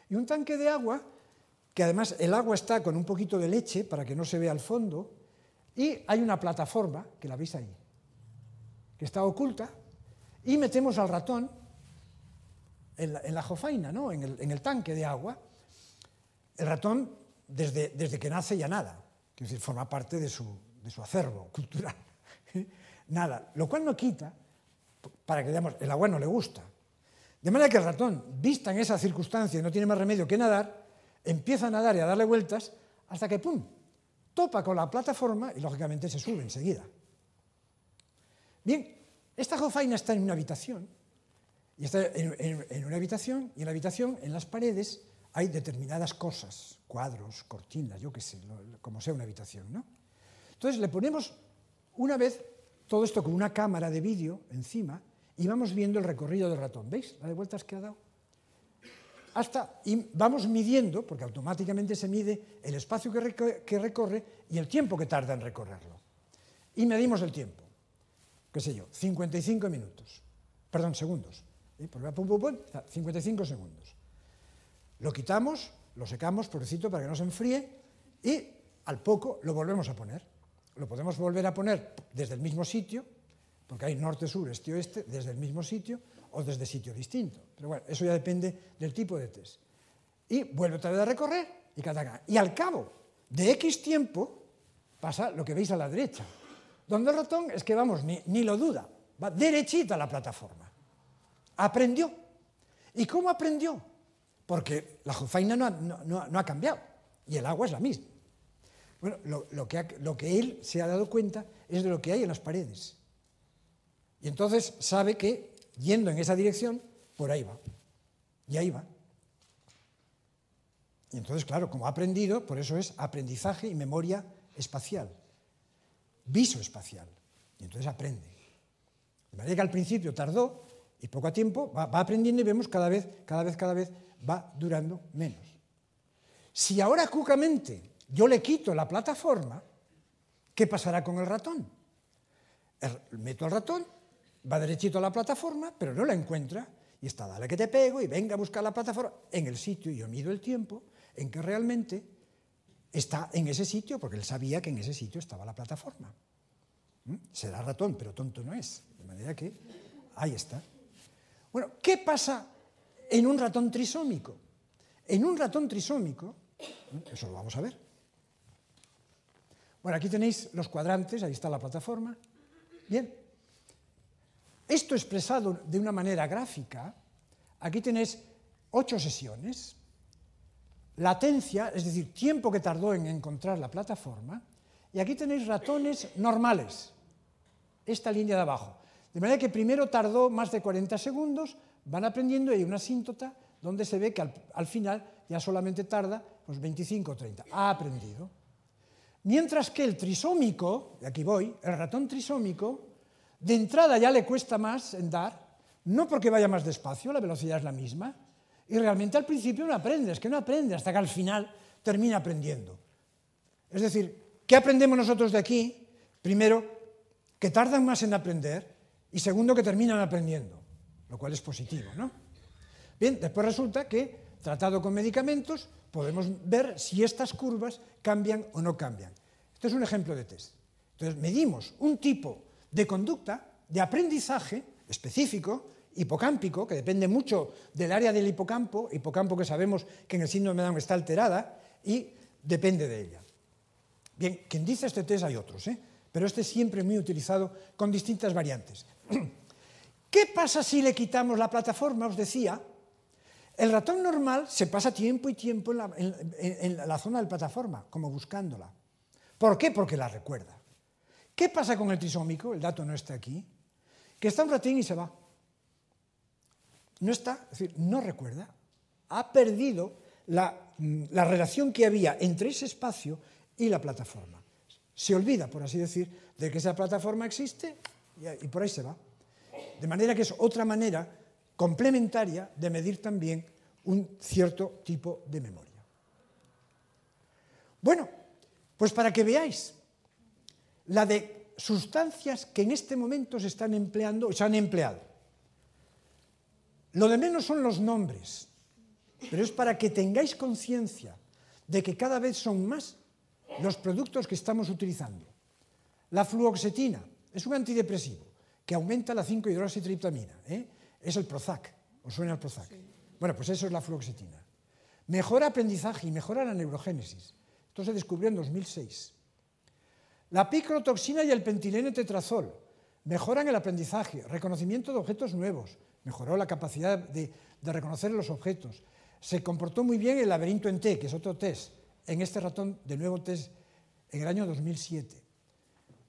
y un tanque de agua, que además el agua está con un poquito de leche para que no se vea al fondo, y hay una plataforma, que la veis ahí, que está oculta, y metemos al ratón en la jofaina, ¿no? en el tanque de agua. El ratón, desde que nace ya nada, es decir, forma parte de su acervo cultural. Nada, lo cual no quita, para que veamos, el agua no le gusta. De manera que el ratón, vista en esa circunstancia y no tiene más remedio que nadar, empieza a nadar y a darle vueltas hasta que, ¡pum!, topa con la plataforma y, lógicamente, se sube enseguida. Bien, esta jofaina está en una habitación, y está en una habitación, y en la habitación, en las paredes, hay determinadas cosas, cuadros, cortinas, yo qué sé, como sea una habitación, ¿no? Entonces le ponemos una vez todo esto con una cámara de vídeo encima y vamos viendo el recorrido del ratón. ¿Veis la de vueltas que ha dado? Y vamos midiendo, porque automáticamente se mide el espacio que recorre y el tiempo que tarda en recorrerlo. Y medimos el tiempo, qué sé yo, 55 minutos, perdón, segundos. Porque va pum, pum, pum, 55 segundos. Lo quitamos, lo secamos, pobrecito, para que no se enfríe, y al poco lo volvemos a poner. Lo podemos volver a poner desde el mismo sitio, porque hay norte, sur, este y oeste, desde el mismo sitio o desde sitio distinto. Pero bueno, eso ya depende del tipo de test. Y vuelve otra vez a recorrer y al cabo de X tiempo pasa lo que veis a la derecha, donde el ratón es que, vamos, ni lo duda, va derechita a la plataforma. Aprendió. ¿Y cómo aprendió? Porque la jofaina no ha cambiado y el agua es la misma. Bueno, lo que él se ha dado cuenta es de lo que hay en las paredes. Y entonces sabe que, yendo en esa dirección, por ahí va. Y ahí va. Y entonces, claro, como ha aprendido, por eso es aprendizaje y memoria espacial. Visoespacial. Y entonces aprende. De manera que al principio tardó y poco a tiempo va aprendiendo y vemos cada vez va durando menos. Si ahora cucamente yo le quito la plataforma, ¿qué pasará con el ratón? Meto al ratón, va derechito a la plataforma, pero no la encuentra, y está, dale que te pego, y venga a buscar la plataforma en el sitio, y yo mido el tiempo en que realmente está en ese sitio, porque él sabía que en ese sitio estaba la plataforma. Será ratón, pero tonto no es, de manera que ahí está. Bueno, ¿qué pasa en un ratón trisómico? En un ratón trisómico, eso lo vamos a ver. Bueno, aquí tenéis los cuadrantes, ahí está la plataforma. Bien, esto expresado de una manera gráfica, aquí tenéis 8 sesiones, latencia, es decir, tiempo que tardó en encontrar la plataforma, y aquí tenéis ratones normales, esta línea de abajo. De manera que primero tardó más de 40 segundos, van aprendiendo y hay una asíntota donde se ve que al final ya solamente tarda pues 25 o 30. Ha aprendido. Mientras que el trisómico, y aquí voy, el ratón trisómico, de entrada ya le cuesta más en dar, no porque vaya más despacio, la velocidad es la misma, y realmente al principio no aprende, es que no aprende hasta que al final termina aprendiendo. Es decir, ¿qué aprendemos nosotros de aquí? Primero, que tardan más en aprender, y segundo, que terminan aprendiendo, lo cual es positivo, ¿no? Bien, después resulta que, tratado con medicamentos, podemos ver si estas curvas cambian o no cambian. Esto es un ejemplo de test. Entonces, medimos un tipo de conducta, de aprendizaje específico, hipocámpico, que depende mucho del área del hipocampo que sabemos que en el síndrome de Down está alterada, y depende de ella. Bien, quien dice este test hay otros, pero este es siempre muy utilizado con distintas variantes. ¿Qué pasa si le quitamos la plataforma? Os decía, el ratón normal se pasa tiempo y tiempo en la zona de la plataforma, como buscándola. ¿Por qué? Porque la recuerda. ¿Qué pasa con el trisómico? El dato no está aquí. Que está un ratín y se va. No está, es decir, no recuerda. Ha perdido la relación que había entre ese espacio y la plataforma. Se olvida, por así decir, de que esa plataforma existe y por ahí se va. De manera que es otra manera complementaria de medir también un cierto tipo de memoria. Bueno, pues para que veáis, la de sustancias que en este momento se están empleando, o se han empleado. Lo de menos son los nombres, pero es para que tengáis conciencia de que cada vez son más los productos que estamos utilizando. La fluoxetina es un antidepresivo que aumenta la 5-hidroxitriptamina. Es el Prozac. ¿Os suena el Prozac? Sí. Bueno, pues eso es la fluoxetina. Mejora aprendizaje y mejora la neurogénesis. Esto se descubrió en 2006. La picrotoxina y el pentilene tetrazol mejoran el aprendizaje, reconocimiento de objetos nuevos, mejoró la capacidad de reconocer los objetos. Se comportó muy bien el laberinto en T, que es otro test, en este ratón, de nuevo test, en el año 2007.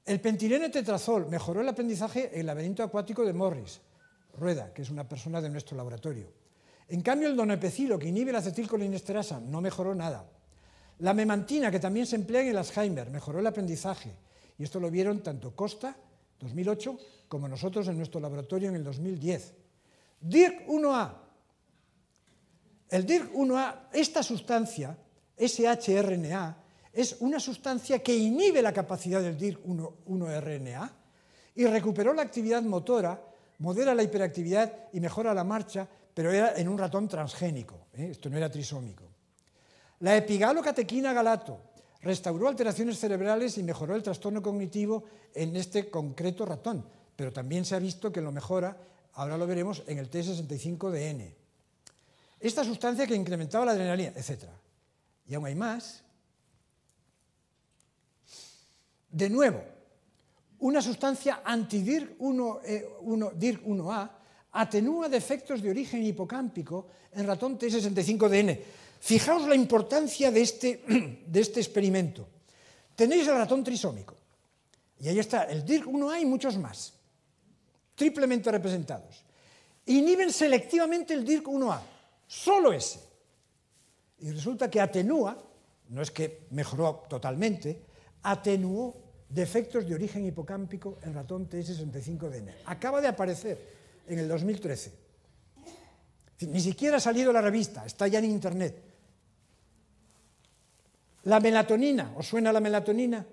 El pentilene tetrazol mejoró el aprendizaje en el laberinto acuático de Morris Rueda, que es una persona de nuestro laboratorio. En cambio, el donepecilo, que inhibe la acetilcolinesterasa, no mejoró nada. La memantina, que también se emplea en el Alzheimer, mejoró el aprendizaje. Y esto lo vieron tanto Costa, 2008, como nosotros en nuestro laboratorio en el 2010. DIRC1A. El DIRC1A, esta sustancia, shRNA, es una sustancia que inhibe la capacidad del DIRC1RNA y recuperó la actividad motora, modera la hiperactividad y mejora la marcha, pero era en un ratón transgénico, esto no era trisómico. La epigalocatequina galato restauró alteraciones cerebrales y mejoró el trastorno cognitivo en este concreto ratón, pero también se ha visto que lo mejora, ahora lo veremos, en el T65DN. Esta sustancia que incrementaba la adrenalina, etc. Y aún hay más. De nuevo, una sustancia anti-DIRC1A atenúa defectos de origen hipocámpico en ratón T65DN. Fijaos la importancia de este experimento. Tenéis el ratón trisómico, y ahí está el DIRC1A y muchos más, triplemente representados. Inhiben selectivamente el DIRC1A, solo ese. Y resulta que atenúa, no es que mejoró totalmente, atenuó defectos de origen hipocámpico en ratón T65DN. Acaba de aparecer en el 2013. Ni siquiera ha salido la revista, está ya en internet. La melatonina, ¿os suena la melatonina?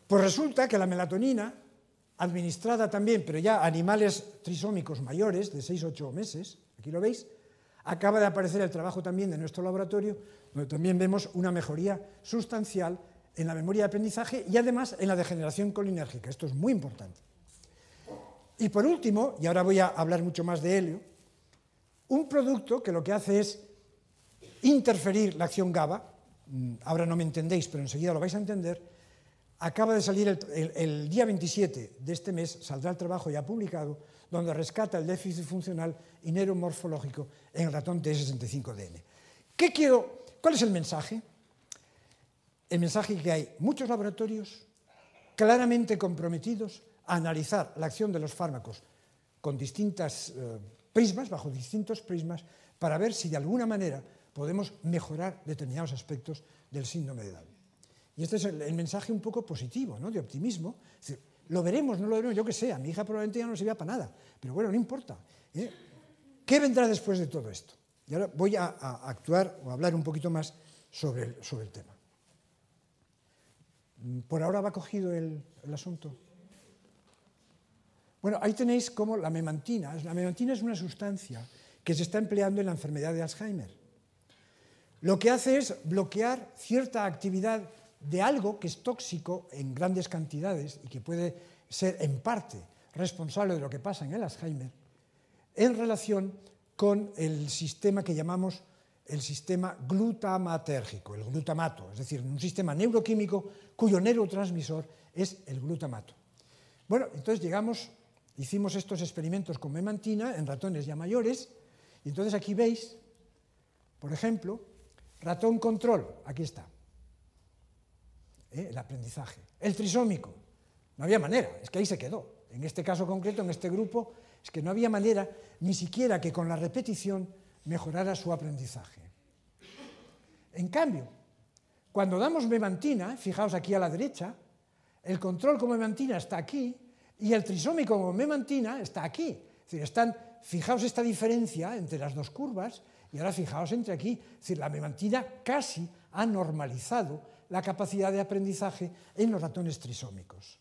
Pues resulta que la melatonina, administrada también, pero ya a animales trisómicos mayores, de 6-8 meses, aquí lo veis, acaba de aparecer el trabajo también de nuestro laboratorio, donde también vemos una mejoría sustancial en la memoria de aprendizaje y además en la degeneración colinérgica. Esto es muy importante. Y por último, y ahora voy a hablar mucho más de helio, un producto que lo que hace es interferir la acción GABA, ahora no me entendéis, pero enseguida lo vais a entender, acaba de salir el día 27 de este mes, saldrá el trabajo ya publicado, donde rescata el déficit funcional y neuromorfológico en el ratón T65DN. ¿Cuál es el mensaje? El mensaje es que hay muchos laboratorios claramente comprometidos a analizar la acción de los fármacos con distintas prismas, bajo distintos prismas, para ver si de alguna manera podemos mejorar determinados aspectos del síndrome de Down. Y este es el mensaje un poco positivo, ¿no?, de optimismo. Es decir, lo veremos, no lo veremos, yo qué sé, a mi hija probablemente ya no servía para nada, pero bueno, no importa. ¿Qué vendrá después de todo esto? Y ahora voy a actuar o a hablar un poquito más sobre el tema. ¿Por ahora va cogido el asunto? Bueno, ahí tenéis cómo la memantina es una sustancia que se está empleando en la enfermedad de Alzheimer. Lo que hace es bloquear cierta actividad de algo que es tóxico en grandes cantidades y que puede ser en parte responsable de lo que pasa en el Alzheimer, en relación con el sistema que llamamos el sistema glutamatérgico, el glutamato, es decir, un sistema neuroquímico cuyo neurotransmisor es el glutamato. Bueno, entonces hicimos estos experimentos con memantina en ratones ya mayores, y entonces aquí veis, por ejemplo, ratón control, aquí está, el aprendizaje. El trisómico, no había manera, es que ahí se quedó. En este caso concreto, en este grupo, es que no había manera ni siquiera que con la repetición mejorara su aprendizaje. En cambio, cuando damos memantina, fijaos aquí a la derecha, el control con memantina está aquí y el trisómico con memantina está aquí. Es decir, fijaos esta diferencia entre las dos curvas y ahora fijaos entre aquí. Es decir, la memantina casi ha normalizado la capacidad de aprendizaje en los ratones trisómicos.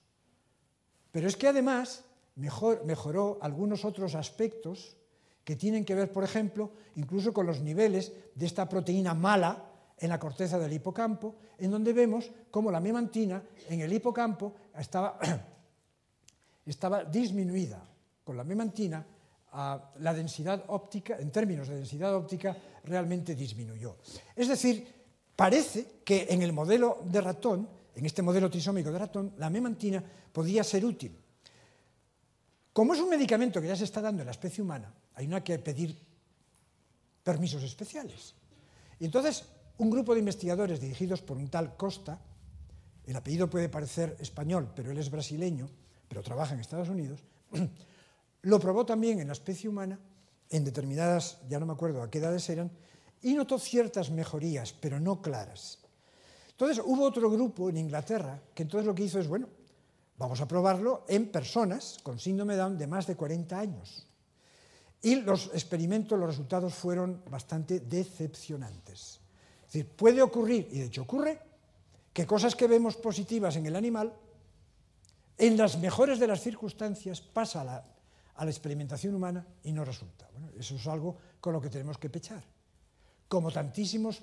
Pero es que además mejoró algunos otros aspectos que tienen que ver, por ejemplo, incluso con los niveles de esta proteína mala en la corteza del hipocampo, en donde vemos cómo la memantina en el hipocampo estaba disminuida. Con la memantina, la densidad óptica, en términos de densidad óptica, realmente disminuyó. Es decir, parece que en el modelo de ratón, en este modelo trisómico de ratón, la memantina podía ser útil. Como es un medicamento que ya se está dando en la especie humana, hay que pedir permisos especiales. Y entonces, un grupo de investigadores dirigidos por un tal Costa, el apellido puede parecer español, pero él es brasileño, pero trabaja en Estados Unidos, lo probó también en la especie humana, en determinadas, ya no me acuerdo a qué edades eran, y notó ciertas mejorías, pero no claras. Entonces hubo otro grupo en Inglaterra que entonces lo que hizo es, bueno, vamos a probarlo en personas con síndrome de Down de más de 40 años. Y los experimentos, los resultados fueron bastante decepcionantes. Es decir, puede ocurrir, y de hecho ocurre, que cosas que vemos positivas en el animal, en las mejores de las circunstancias pasa a la experimentación humana y no resulta. Bueno, eso es algo con lo que tenemos que pechar. Como tantísimos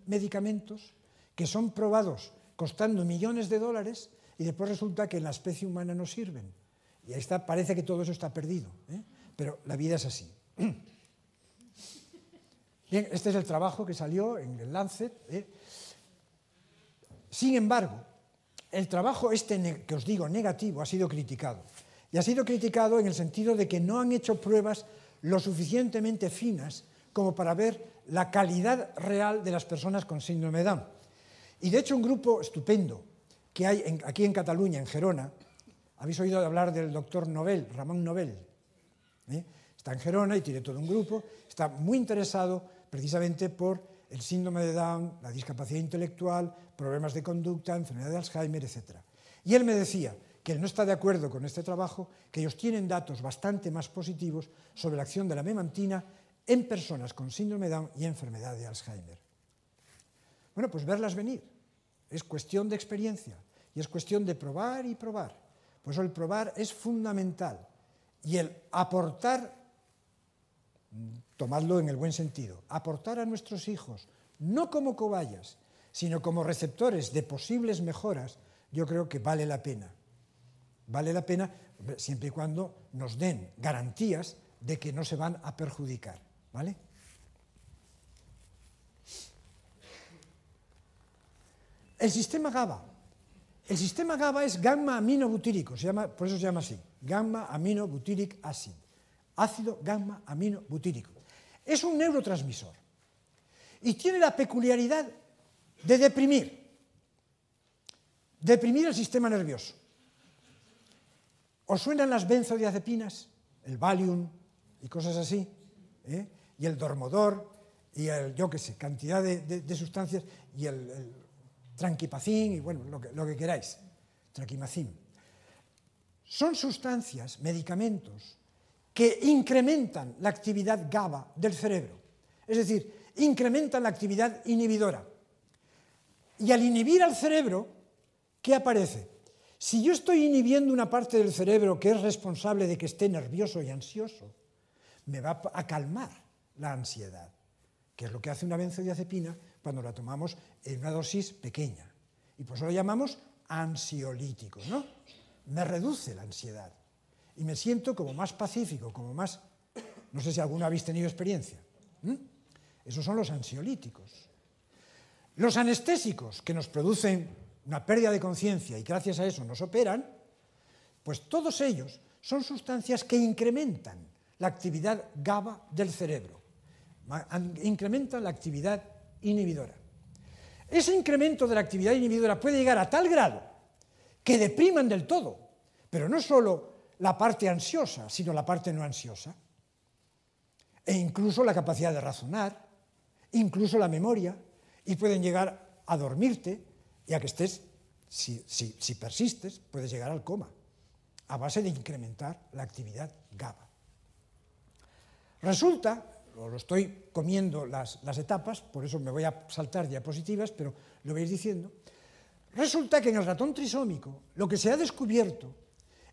medicamentos que son probados costando millones de dólares y después resulta que en la especie humana no sirven. Y ahí está, parece que todo eso está perdido, ¿eh? Pero la vida es así. Bien, este es el trabajo que salió en el Lancet. Sin embargo, el trabajo que os digo negativo ha sido criticado. Y ha sido criticado en el sentido de que no han hecho pruebas lo suficientemente finas como para ver la calidad real de las personas con síndrome de Down. Y de hecho un grupo estupendo que hay aquí en Cataluña, en Gerona, habéis oído hablar del doctor Nobel, Ramón Nobel, está en Gerona y tiene todo un grupo, está muy interesado precisamente por el síndrome de Down, la discapacidad intelectual, problemas de conducta, enfermedad de Alzheimer, etc. Y él me decía que él no está de acuerdo con este trabajo, que ellos tienen datos bastante más positivos sobre la acción de la memantina en personas con síndrome de Down y enfermedad de Alzheimer. Bueno, pues verlas venir. Es cuestión de experiencia y es cuestión de probar y probar. Por eso el probar es fundamental. Y el aportar, tomadlo en el buen sentido, aportar a nuestros hijos, no como cobayas, sino como receptores de posibles mejoras, yo creo que vale la pena. Vale la pena siempre y cuando nos den garantías de que no se van a perjudicar, ¿vale? El sistema GABA. El sistema GABA es gamma-aminobutírico, por eso se llama así, gamma-aminobutyric acid, ácido gamma-aminobutírico. Es un neurotransmisor y tiene la peculiaridad de deprimir el sistema nervioso. ¿Os suenan las benzodiazepinas? El Valium y cosas así, y el Dormodor, y el, yo qué sé, cantidad de sustancias, y el tranquipacin, y bueno, lo que queráis, traquimacin. Son sustancias, medicamentos, que incrementan la actividad GABA del cerebro, es decir, incrementan la actividad inhibidora. Y al inhibir al cerebro, ¿qué aparece? Si yo estoy inhibiendo una parte del cerebro que es responsable de que esté nervioso y ansioso, me va a calmar la ansiedad, que es lo que hace una benzodiazepina cuando la tomamos en una dosis pequeña. Y por eso lo llamamos ansiolíticos, ¿no? Me reduce la ansiedad y me siento como más pacífico, como más... No sé si alguno habéis tenido experiencia. Esos son los ansiolíticos. Los anestésicos, que nos producen una pérdida de conciencia y gracias a eso nos operan, pues todos ellos son sustancias que incrementan la actividad GABA del cerebro, incrementan la actividad inhibidora. Ese incremento de la actividad inhibidora puede llegar a tal grado que depriman del todo, pero no solo la parte ansiosa, sino la parte no ansiosa, e incluso la capacidad de razonar, incluso la memoria, y pueden llegar a dormirte y a que estés, si persistes, puedes llegar al coma, a base de incrementar la actividad GABA. Resulta, lo estoy comiendo las etapas, por eso me voy a saltar diapositivas, pero lo vais diciendo, resulta que en el ratón trisómico lo que se ha descubierto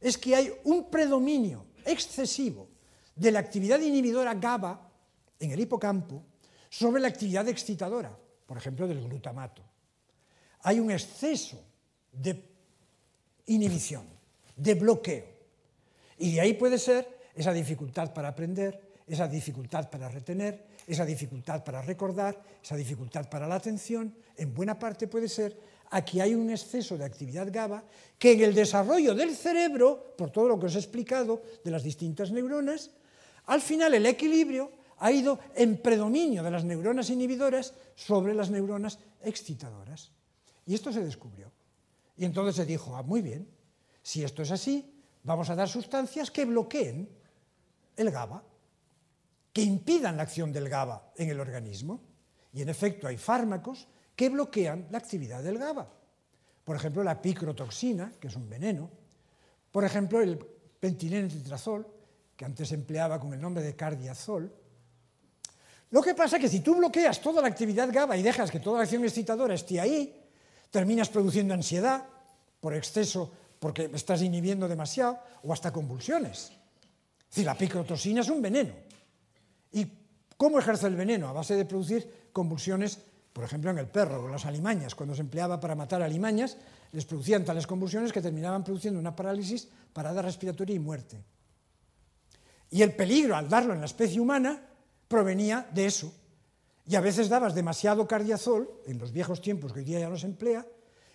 es que hay un predominio excesivo de la actividad inhibidora GABA en el hipocampo sobre la actividad excitadora, por ejemplo, del glutamato. Hay un exceso de inhibición, de bloqueo, y de ahí puede ser esa dificultad para aprender, esa dificultad para retener, esa dificultad para recordar, esa dificultad para la atención. En buena parte puede ser aquí hay un exceso de actividad GABA que en el desarrollo del cerebro, por todo lo que os he explicado de las distintas neuronas, al final el equilibrio ha ido en predominio de las neuronas inhibidoras sobre las neuronas excitadoras. Y esto se descubrió. Y entonces se dijo, muy bien, si esto es así, vamos a dar sustancias que bloqueen el GABA, que impidan la acción del GABA en el organismo. Y en efecto hay fármacos que bloquean la actividad del GABA. Por ejemplo, la picrotoxina, que es un veneno. Por ejemplo, el pentilene-tetrazol, que antes se empleaba con el nombre de cardiazol. Lo que pasa es que si tú bloqueas toda la actividad GABA y dejas que toda la acción excitadora esté ahí, terminas produciendo ansiedad por exceso, porque estás inhibiendo demasiado, o hasta convulsiones. Es decir, la picrotoxina es un veneno. ¿Y cómo ejerce el veneno? A base de producir convulsiones, por ejemplo, en el perro, con las alimañas. Cuando se empleaba para matar alimañas, les producían tales convulsiones que terminaban produciendo una parálisis, parada respiratoria y muerte. Y el peligro, al darlo en la especie humana, provenía de eso. Y a veces dabas demasiado cardiazol, en los viejos tiempos que hoy día ya no se emplea,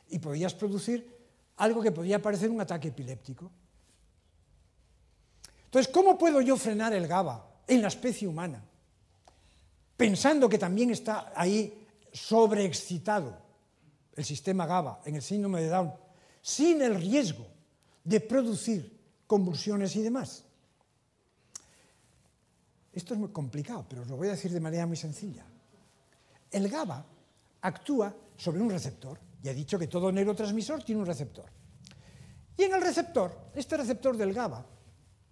y podías producir algo que podía parecer un ataque epiléptico. Entonces, ¿cómo puedo yo frenar el GABA en la especie humana? Pensando que también está ahí sobreexcitado el sistema GABA en el síndrome de Down, sin el riesgo de producir convulsiones y demás. Esto es muy complicado, pero os lo voy a decir de manera muy sencilla. El GABA actúa sobre un receptor. Ya he dicho que todo neurotransmisor tiene un receptor. Y en el receptor, este receptor del GABA,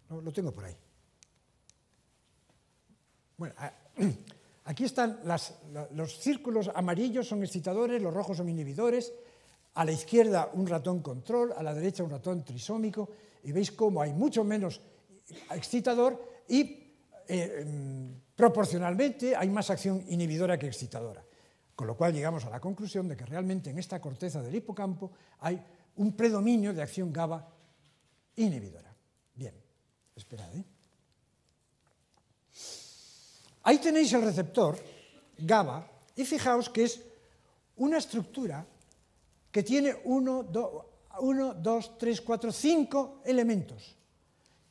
lo tengo por ahí. Bueno, aquí están los círculos amarillos son excitadores, los rojos son inhibidores. A la izquierda un ratón control, a la derecha un ratón trisómico. Y veis cómo hay mucho menos excitador y proporcionalmente hay más acción inhibidora que excitadora. Con lo cual llegamos a la conclusión de que realmente en esta corteza del hipocampo hay un predominio de acción GABA inhibidora. Bien, esperad. Ahí tenéis el receptor GABA y fijaos que es una estructura que tiene 1, 2, 3, 4, 5 elementos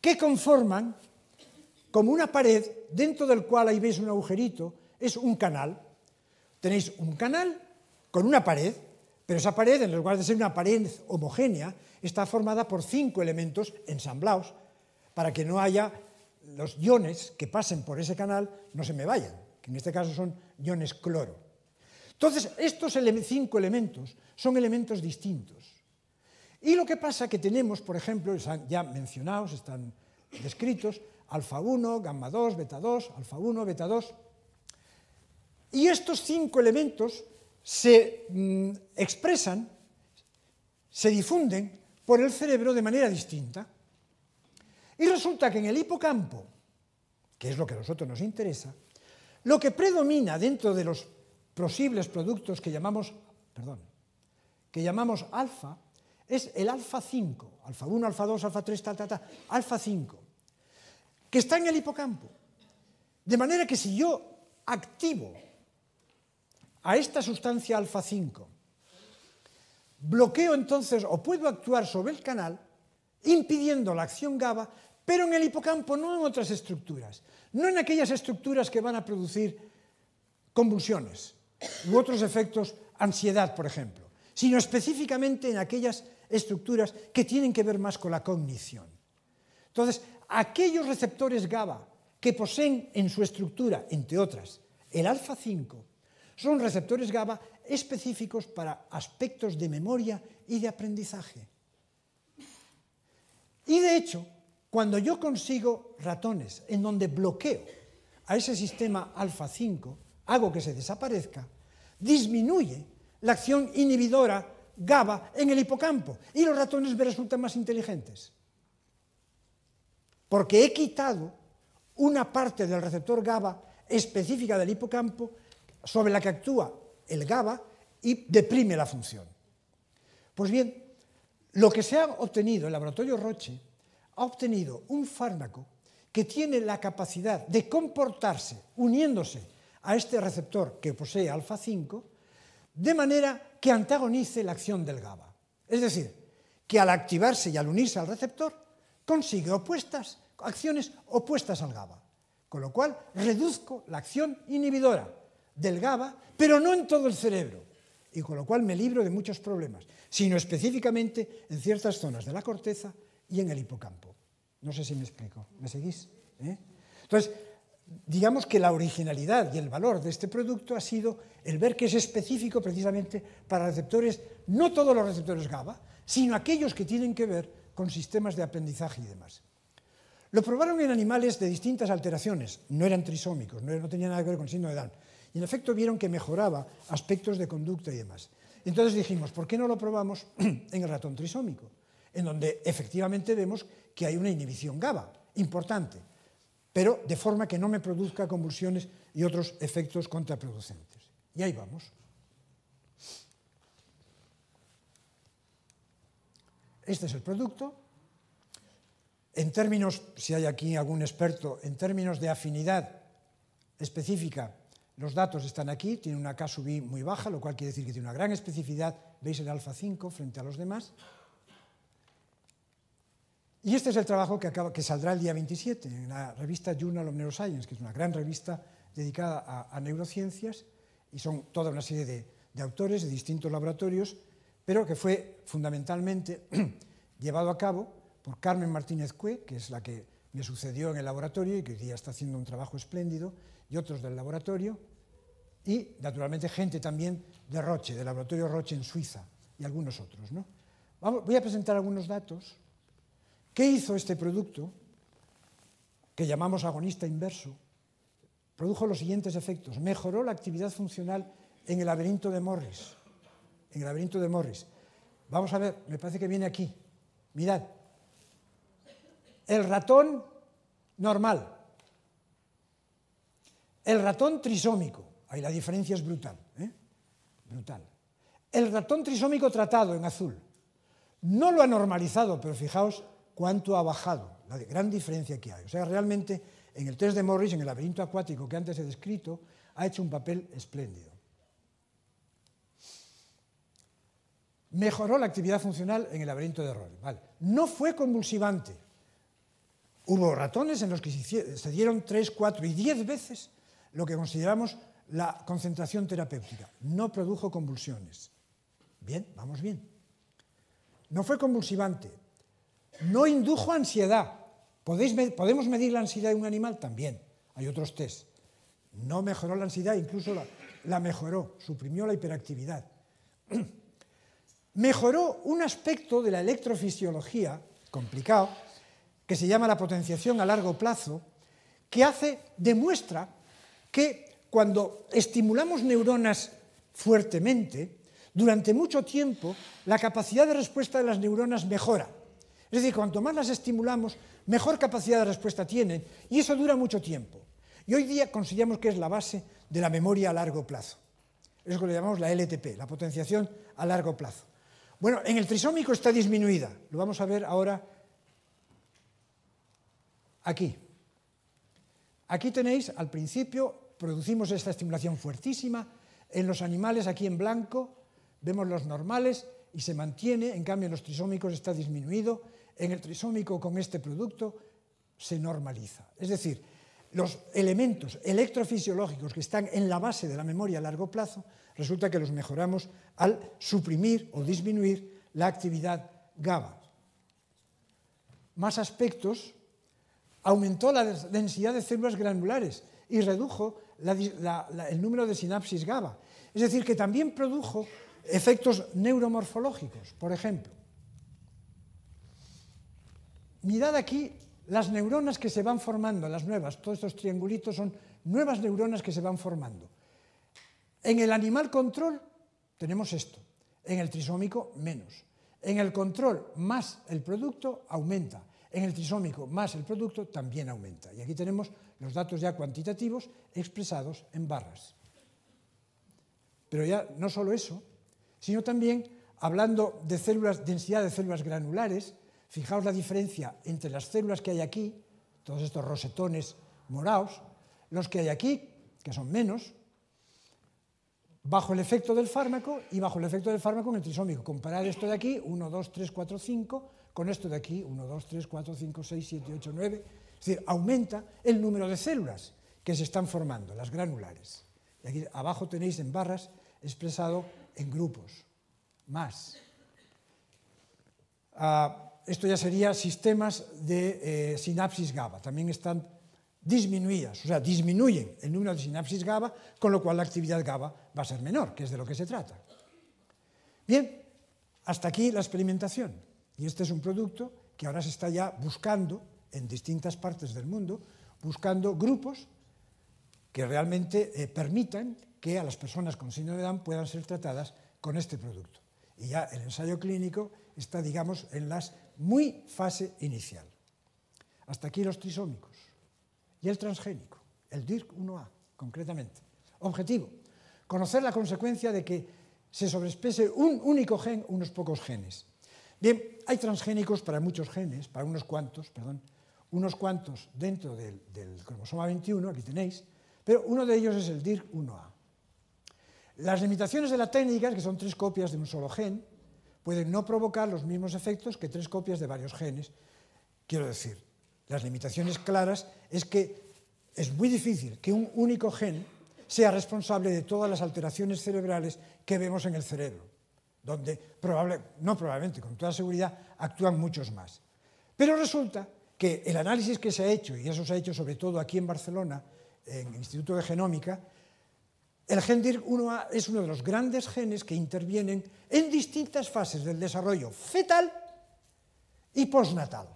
que conforman como una pared dentro del cual ahí veis un agujerito, es un canal. Tenéis un canal con una pared, pero esa pared, en lugar de ser una pared homogénea, está formada por 5 elementos ensamblados para que no haya los iones que pasen por ese canal, no se me vayan, que en este caso son iones cloro. Entonces, estos 5 elementos son elementos distintos. Y lo que pasa es que tenemos, por ejemplo, están ya mencionados, están descritos, alfa 1, gamma 2, beta 2, alfa 1, beta 2. Y estos 5 elementos se expresan, se difunden por el cerebro de manera distinta. Y resulta que en el hipocampo, que es lo que a nosotros nos interesa, lo que predomina dentro de los posibles productos que llamamos alfa, es el alfa 5, alfa 1, alfa 2, alfa 3, alfa 5, que está en el hipocampo. De manera que si yo activo a esta sustancia alfa 5, bloqueo entonces, o puedo actuar sobre el canal, impidiendo la acción GABA, pero en el hipocampo, no en otras estructuras, no en aquellas estructuras que van a producir convulsiones u otros efectos, ansiedad, por ejemplo, sino específicamente en aquellas estructuras que tienen que ver más con la cognición. Entonces, aquellos receptores GABA que poseen en su estructura, entre otras, el alfa 5, son receptores GABA específicos para aspectos de memoria y de aprendizaje. Y de hecho, cuando yo consigo ratones en donde bloqueo a ese sistema alfa 5, hago que se desaparezca, disminuye la acción inhibidora GABA en el hipocampo y los ratones me resultan más inteligentes. porque he quitado una parte del receptor GABA específica del hipocampo sobre la que actúa el GABA y deprime la función. Pues bien, lo que se ha obtenido en el laboratorio Roche ha obtenido un fármaco que tiene la capacidad de comportarse uniéndose a este receptor que posee alfa-5 de manera que antagonice la acción del GABA. Es decir, que al activarse y al unirse al receptor consigue acciones opuestas al GABA, con lo cual reduzco la acción inhibidora del GABA, pero no en todo el cerebro, y con lo cual me libro de muchos problemas, sino específicamente en ciertas zonas de la corteza y en el hipocampo. No sé si me explico. ¿Me seguís? Entonces, digamos que la originalidad y el valor de este producto ha sido el ver que es específico precisamente para receptores, no todos los receptores GABA, sino aquellos que tienen que ver con sistemas de aprendizaje y demás. Lo probaron en animales de distintas alteraciones, no eran trisómicos, no tenían nada que ver con el síndrome de Down, y en efecto vieron que mejoraba aspectos de conducta y demás. Entonces dijimos, ¿por qué no lo probamos en el ratón trisómico? En donde efectivamente vemos que hay una inhibición GABA importante, pero de forma que no me produzca convulsiones y otros efectos contraproducentes. Y ahí vamos. Este es el producto. En términos, si hay aquí algún experto, en términos de afinidad específica, los datos están aquí, tiene una K sub I muy baja, lo cual quiere decir que tiene una gran especificidad, veis el alfa 5 frente a los demás. Y este es el trabajo que saldrá el día 27 en la revista Journal of Neuroscience, que es una gran revista dedicada a neurociencias, y son toda una serie de autores de distintos laboratorios, pero que fue fundamentalmente llevado a cabo por Carmen Martínez Cue, que es la que me sucedió en el laboratorio y que hoy día está haciendo un trabajo espléndido, y otros del laboratorio, y naturalmente gente también de Roche, del laboratorio Roche en Suiza, y algunos otros, ¿no? Voy a presentar algunos datos. ¿Qué hizo este producto, que llamamos agonista inverso? Produjo los siguientes efectos. Mejoró la actividad funcional en el laberinto de Morris. En el laberinto de Morris. Vamos a ver, me parece que viene aquí. Mirad. El ratón normal. El ratón trisómico. Ahí la diferencia es brutal. Brutal. El ratón trisómico tratado en azul. No lo ha normalizado, pero fijaos cuánto ha bajado, la gran diferencia que hay. O sea, realmente en el test de Morris, en el laberinto acuático que antes he descrito, ha hecho un papel espléndido. Mejoró la actividad funcional en el laberinto de Rolle. Vale. No fue convulsivante. Hubo ratones en los que se dieron 3, 4 y 10 veces lo que consideramos la concentración terapéutica. No produjo convulsiones. Bien, vamos bien. No fue convulsivante. No indujo ansiedad. ¿Podemos medir la ansiedad de un animal? También. Hay otros test. No mejoró la ansiedad, incluso la mejoró, suprimió la hiperactividad. Mejoró un aspecto de la electrofisiología, complicado, que se llama la potenciación a largo plazo, que demuestra que cuando estimulamos neuronas fuertemente, durante mucho tiempo, la capacidad de respuesta de las neuronas mejora. Es decir, cuanto más las estimulamos, mejor capacidad de respuesta tienen, y eso dura mucho tiempo. Y hoy día consideramos que es la base de la memoria a largo plazo. Es lo que le llamamos la LTP, la potenciación a largo plazo. Bueno, en el trisómico está disminuida. Lo vamos a ver ahora aquí. Aquí tenéis, al principio, producimos esta estimulación fuertísima. En los animales, aquí en blanco, vemos los normales y se mantiene, en cambio en los trisómicos está disminuido. En el trisómico con este producto se normaliza. Es decir, los elementos electrofisiológicos que están en la base de la memoria a largo plazo, resulta que los mejoramos al suprimir o disminuir la actividad GABA. Más aspectos, aumentó la densidad de células granulares y redujo el número de sinapsis GABA. Es decir, que también produjo efectos neuromorfológicos, por ejemplo. Mirad aquí las neuronas que se van formando, las nuevas, todos estos triangulitos son nuevas neuronas que se van formando. En el animal control tenemos esto, en el trisómico menos. En el control más el producto aumenta. En el trisómico más el producto también aumenta. Y aquí tenemos los datos ya cuantitativos expresados en barras. Pero ya no solo eso, sino también hablando de células, densidad de células granulares. Fijaos la diferencia entre las células que hay aquí, todos estos rosetones morados, los que hay aquí, que son menos, bajo el efecto del fármaco y bajo el efecto del fármaco en el trisómico. Comparar esto de aquí, 1, 2, 3, 4, 5, con esto de aquí, 1, 2, 3, 4, 5, 6, 7, 8, 9. Es decir, aumenta el número de células que se están formando, las granulares. Y aquí abajo tenéis en barras expresado en grupos, más. Esto ya sería sistemas de sinapsis GABA. También están disminuidas, o sea, disminuyen el número de sinapsis GABA, con lo cual la actividad GABA va a ser menor, que es de lo que se trata. Bien, hasta aquí la experimentación. Y este es un producto que ahora se está ya buscando en distintas partes del mundo, buscando grupos que realmente permitan que a las personas con síndrome de Down puedan ser tratadas con este producto. Y ya el ensayo clínico está, digamos, en la muy fase inicial. Hasta aquí los trisómicos. Y el transgénico, el DYRK1A, concretamente. Objetivo, conocer la consecuencia de que se sobreexprese un único gen, unos pocos genes. Bien, hay transgénicos para muchos genes, para unos cuantos dentro del cromosoma 21, aquí tenéis, pero uno de ellos es el DYRK1A. Las limitaciones de la técnica, que son 3 copias de un solo gen, pueden no provocar los mismos efectos que 3 copias de varios genes. Quiero decir, las limitaciones claras es que es muy difícil que un único gen sea responsable de todas las alteraciones cerebrales que vemos en el cerebro, donde probablemente, con toda seguridad, actúan muchos más. Pero resulta que el análisis que se ha hecho, y eso se ha hecho sobre todo aquí en Barcelona, en el Instituto de Genómica, el gen DYRK1A es uno de los grandes genes que intervienen en distintas fases del desarrollo fetal y postnatal,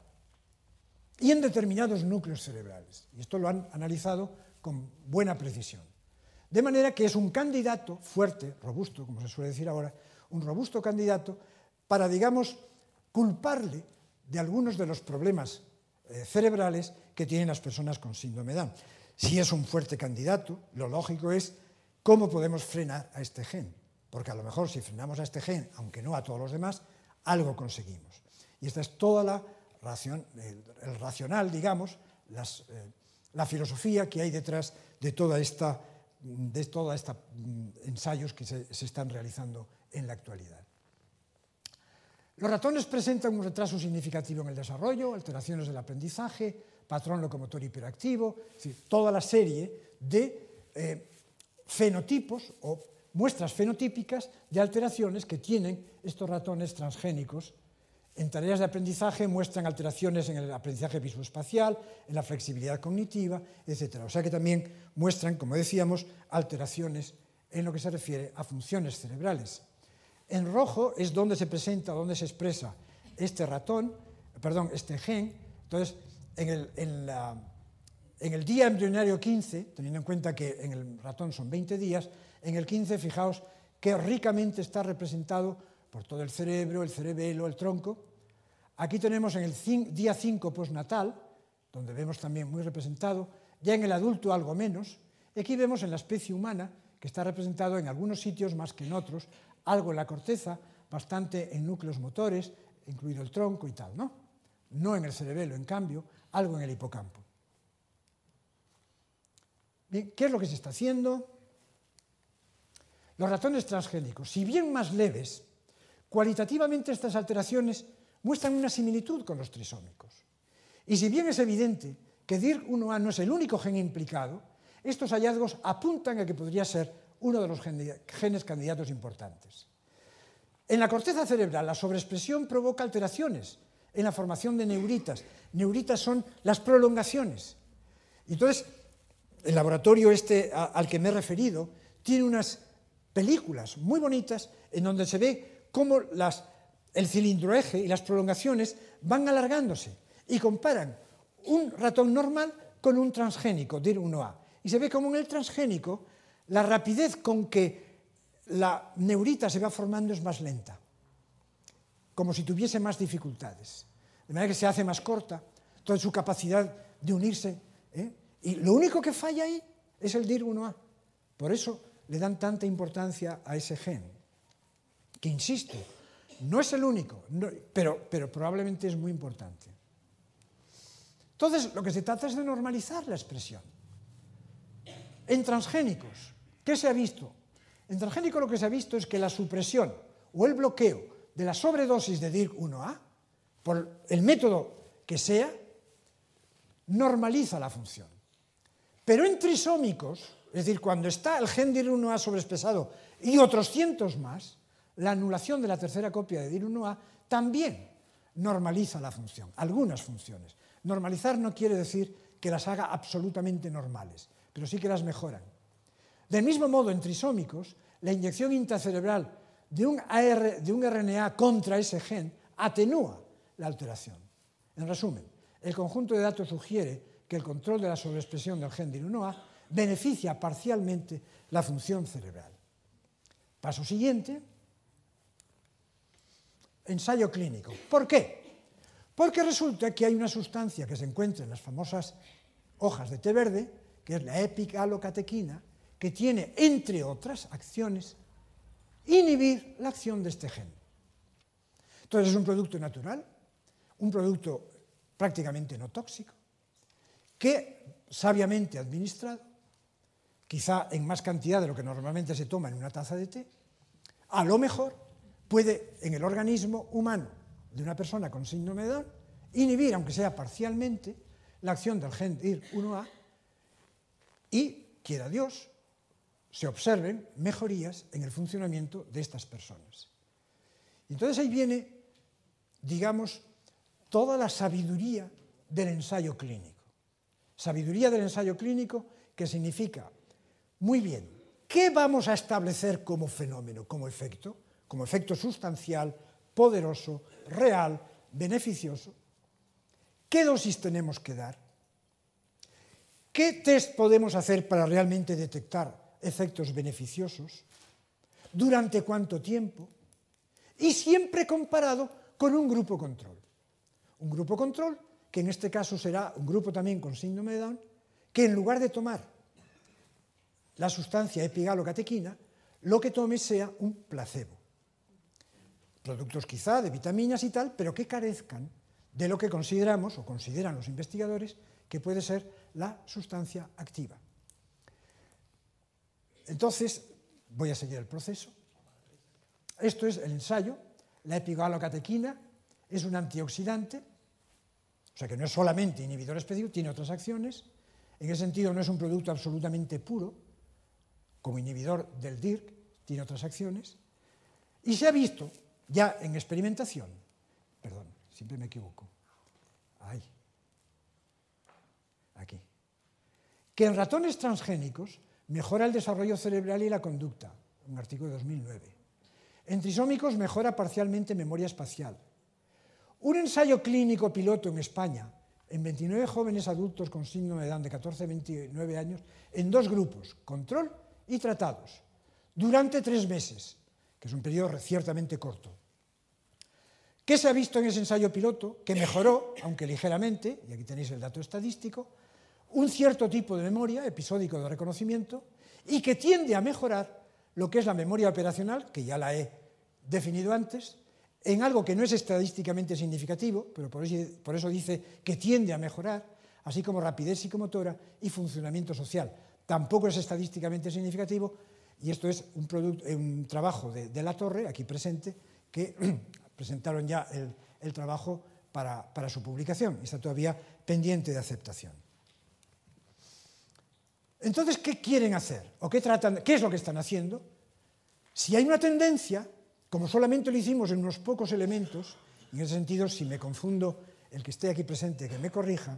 y en determinados núcleos cerebrales. Y esto lo han analizado con buena precisión. De manera que es un candidato fuerte, robusto, como se suele decir ahora, un robusto candidato para, digamos, culparle de algunos de los problemas cerebrales que tienen las personas con síndrome de Down. Si es un fuerte candidato, lo lógico es cómo podemos frenar a este gen, porque a lo mejor si frenamos a este gen, aunque no a todos los demás, algo conseguimos. Y esta es toda el racional, digamos, la filosofía que hay detrás de toda esta ensayos que se están realizando en la actualidad. Los ratones presentan un retraso significativo en el desarrollo, alteraciones del aprendizaje, patrón locomotor hiperactivo, es decir, toda la serie de fenotipos o muestras fenotípicas de alteraciones que tienen estos ratones transgénicos. En tareas de aprendizaje muestran alteraciones en el aprendizaje visoespacial, en la flexibilidad cognitiva, etc. O sea que también muestran, como decíamos, alteraciones en lo que se refiere a funciones cerebrales. En rojo es donde se presenta, donde se expresa este gen. Entonces, en el día embrionario 15, teniendo en cuenta que en el ratón son 20 días, en el 15, fijaos que ricamente está representado por todo el cerebro, el cerebelo, el tronco. Aquí tenemos en el día 5 postnatal, donde vemos también muy representado, ya en el adulto algo menos, y aquí vemos en la especie humana, que está representado en algunos sitios más que en otros, algo en la corteza, bastante en núcleos motores, incluido el tronco y tal, ¿no? No en el cerebelo, en cambio, algo en el hipocampo. Bien, ¿qué es lo que se está haciendo? Los ratones transgénicos, si bien más leves, cualitativamente estas alteraciones muestran una similitud con los trisómicos. Y si bien es evidente que DYRK1A no es el único gen implicado, estos hallazgos apuntan a que podría ser uno de los genes candidatos importantes. En la corteza cerebral, la sobreexpresión provoca alteraciones en la formación de neuritas. Neuritas son las prolongaciones. Entonces, el laboratorio al que me he referido tiene unas películas muy bonitas en donde se ve cómo el cilindroeje y las prolongaciones van alargándose y comparan un ratón normal con un transgénico, DYRK1A. Y se ve como en el transgénico la rapidez con que la neurita se va formando es más lenta, como si tuviese más dificultades. de manera que se hace más corta, toda su capacidad de unirse, y lo único que falla ahí es el DIR1A. Por eso le dan tanta importancia a ese gen, que insisto, no es el único, pero probablemente es muy importante. Entonces, lo que se trata es de normalizar la expresión. En transgénicos, ¿qué se ha visto? En transgénicos lo que se ha visto es que la supresión o el bloqueo de la sobredosis de DIR1A, por el método que sea, normaliza la función. Pero en trisómicos, es decir, cuando está el gen DIR1A sobreexpresado y otros cientos más, la anulación de la tercera copia de DIR1A también normaliza la función, algunas funciones. Normalizar no quiere decir que las haga absolutamente normales, pero sí que las mejoran. Del mismo modo, en trisómicos, la inyección intracerebral de un RNA contra ese gen atenúa la alteración. En resumen, el conjunto de datos sugiere que el control de la sobreexpresión del gen DIR1A beneficia parcialmente la función cerebral. Paso siguiente, ensayo clínico. ¿Por qué? Porque resulta que hay una sustancia que se encuentra en las famosas hojas de té verde, que es la epigalocatequina, que tiene, entre otras acciones, inhibir la acción de este gen. Entonces es un producto natural, un producto prácticamente no tóxico, que sabiamente administrado, quizá en más cantidad de lo que normalmente se toma en una taza de té, a lo mejor puede en el organismo humano de una persona con síndrome de Down inhibir, aunque sea parcialmente, la acción del gen DIR1A y, quiera Dios, se observen mejorías en el funcionamiento de estas personas. Entonces ahí viene, digamos, toda la sabiduría del ensayo clínico. Sabiduría del ensayo clínico que significa, muy bien, ¿qué vamos a establecer como fenómeno, como efecto sustancial, poderoso, real, beneficioso? ¿Qué dosis tenemos que dar? ¿Qué test podemos hacer para realmente detectar efectos beneficiosos? ¿Durante cuánto tiempo? Y siempre comparado con un grupo control. Un grupo control que en este caso será un grupo también con síndrome de Down, que en lugar de tomar la sustancia epigalocatequina, lo que tome sea un placebo. Productos quizá de vitaminas y tal, pero que carezcan de lo que consideramos, o consideran los investigadores, que puede ser la sustancia activa. Entonces, voy a seguir el proceso. Esto es el ensayo. La epigalocatequina es un antioxidante, o sea que no es solamente inhibidor específico, tiene otras acciones. En ese sentido no es un producto absolutamente puro, como inhibidor del DIRC, tiene otras acciones. Y se ha visto ya en experimentación, perdón, siempre me equivoco, aquí, que en ratones transgénicos mejora el desarrollo cerebral y la conducta, un artículo de 2009. En trisómicos mejora parcialmente memoria espacial. Un ensayo clínico piloto en España, en 29 jóvenes adultos con síndrome de Down de 14 a 29 años, en dos grupos, control y tratados, durante 3 meses, que es un periodo ciertamente corto. ¿Qué se ha visto en ese ensayo piloto? Que mejoró, aunque ligeramente, y aquí tenéis el dato estadístico, un cierto tipo de memoria, episódico de reconocimiento, y que tiende a mejorar lo que es la memoria operacional, que ya la he definido antes, en algo que no es estadísticamente significativo, pero por eso dice que tiende a mejorar, así como rapidez psicomotora y funcionamiento social. Tampoco es estadísticamente significativo, y esto es un trabajo de La Torre, aquí presente, que presentaron ya el trabajo para su publicación, y está todavía pendiente de aceptación. Entonces, ¿qué quieren hacer? ¿O qué es lo que están haciendo? Si hay una tendencia, como solamente lo hicimos en unos pocos elementos, en ese sentido, si me confundo, el que esté aquí presente, que me corrija,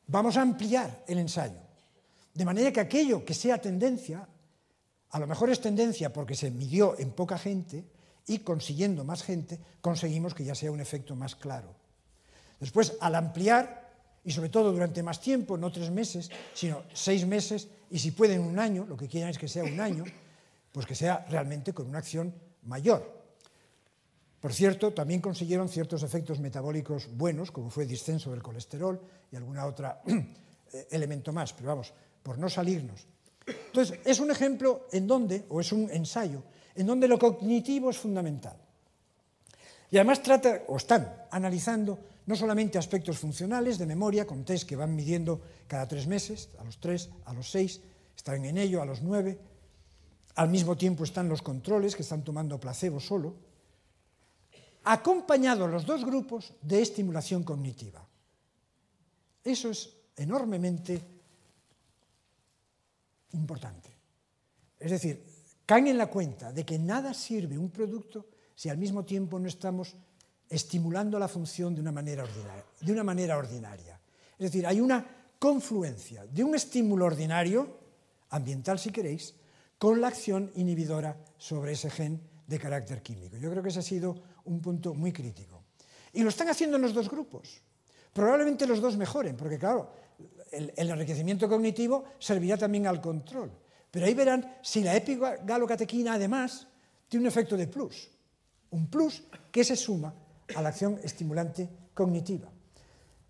vamos a ampliar el ensayo. De manera que aquello que sea tendencia, a lo mejor es tendencia porque se midió en poca gente y consiguiendo más gente, conseguimos que ya sea un efecto más claro. Después, al ampliar, y sobre todo durante más tiempo, no 3 meses, sino 6 meses, y si pueden 1 año, lo que quieran es que sea 1 año, pues que sea realmente con una acción mayor. Por cierto, también consiguieron ciertos efectos metabólicos buenos, como fue el descenso del colesterol y algún otro elemento más, pero vamos, por no salirnos. Entonces, es un ejemplo en donde, o es un ensayo, en donde lo cognitivo es fundamental. Y además trata, o están analizando, no solamente aspectos funcionales de memoria, con test que van midiendo cada 3 meses, a los 3, a los 6, están en ello, a los 9, al mismo tiempo están los controles que están tomando placebo solo, acompañados los dos grupos de estimulación cognitiva. Eso es enormemente importante. Es decir, caen en la cuenta de que nada sirve un producto si al mismo tiempo no estamos estimulando la función de una manera ordinaria. Es decir, hay una confluencia de un estímulo ordinario, ambiental si queréis, con la acción inhibidora sobre ese gen de carácter químico. Yo creo que ese ha sido un punto muy crítico. Y lo están haciendo en los dos grupos. Probablemente los dos mejoren, porque claro, el enriquecimiento cognitivo servirá también al control. Pero ahí verán si la epigalocatequina además tiene un efecto de plus. Un plus que se suma a la acción estimulante cognitiva.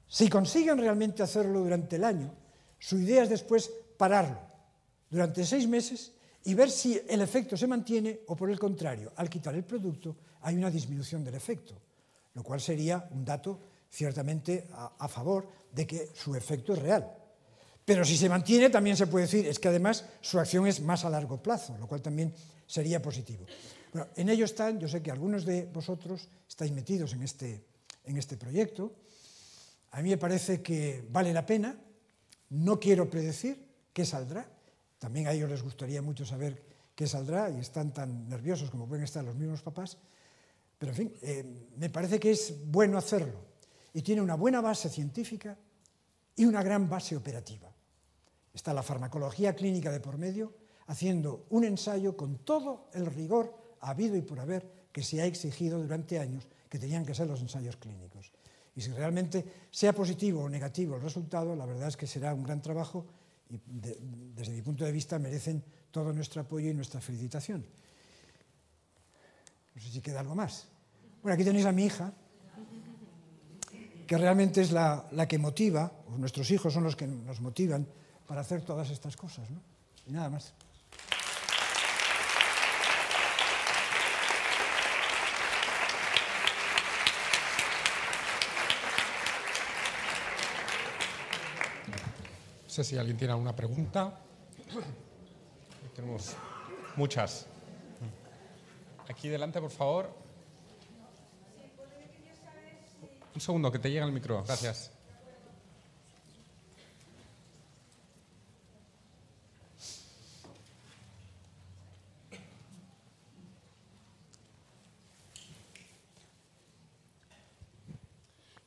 Si consiguen realmente hacerlo durante el año, su idea es después pararlo durante 6 meses y ver si el efecto se mantiene o, por el contrario, al quitar el producto hay una disminución del efecto, lo cual sería un dato ciertamente a favor de que su efecto es real. Pero si se mantiene, también se puede decir, es que además su acción es más a largo plazo, lo cual también sería positivo. Bueno, en ello están, yo sé que algunos de vosotros estáis metidos en este proyecto. A mí me parece que vale la pena, no quiero predecir qué saldrá, también a ellos les gustaría mucho saber qué saldrá y están tan nerviosos como pueden estar los mismos papás, pero en fin, me parece que es bueno hacerlo y tiene una buena base científica y una gran base operativa. Está la farmacología clínica de por medio, haciendo un ensayo con todo el rigor habido y por haber que se ha exigido durante años que tenían que ser los ensayos clínicos. Y si realmente sea positivo o negativo el resultado, la verdad es que será un gran trabajo y desde mi punto de vista merecen todo nuestro apoyo y nuestra felicitación. No sé si queda algo más. Bueno, aquí tenéis a mi hija, que realmente es la que motiva, o nuestros hijos son los que nos motivan para hacer todas estas cosas, ¿no? Y nada más. No sé si alguien tiene alguna pregunta. Tenemos muchas. Aquí delante, por favor. Un segundo, que te llega el micro. Gracias.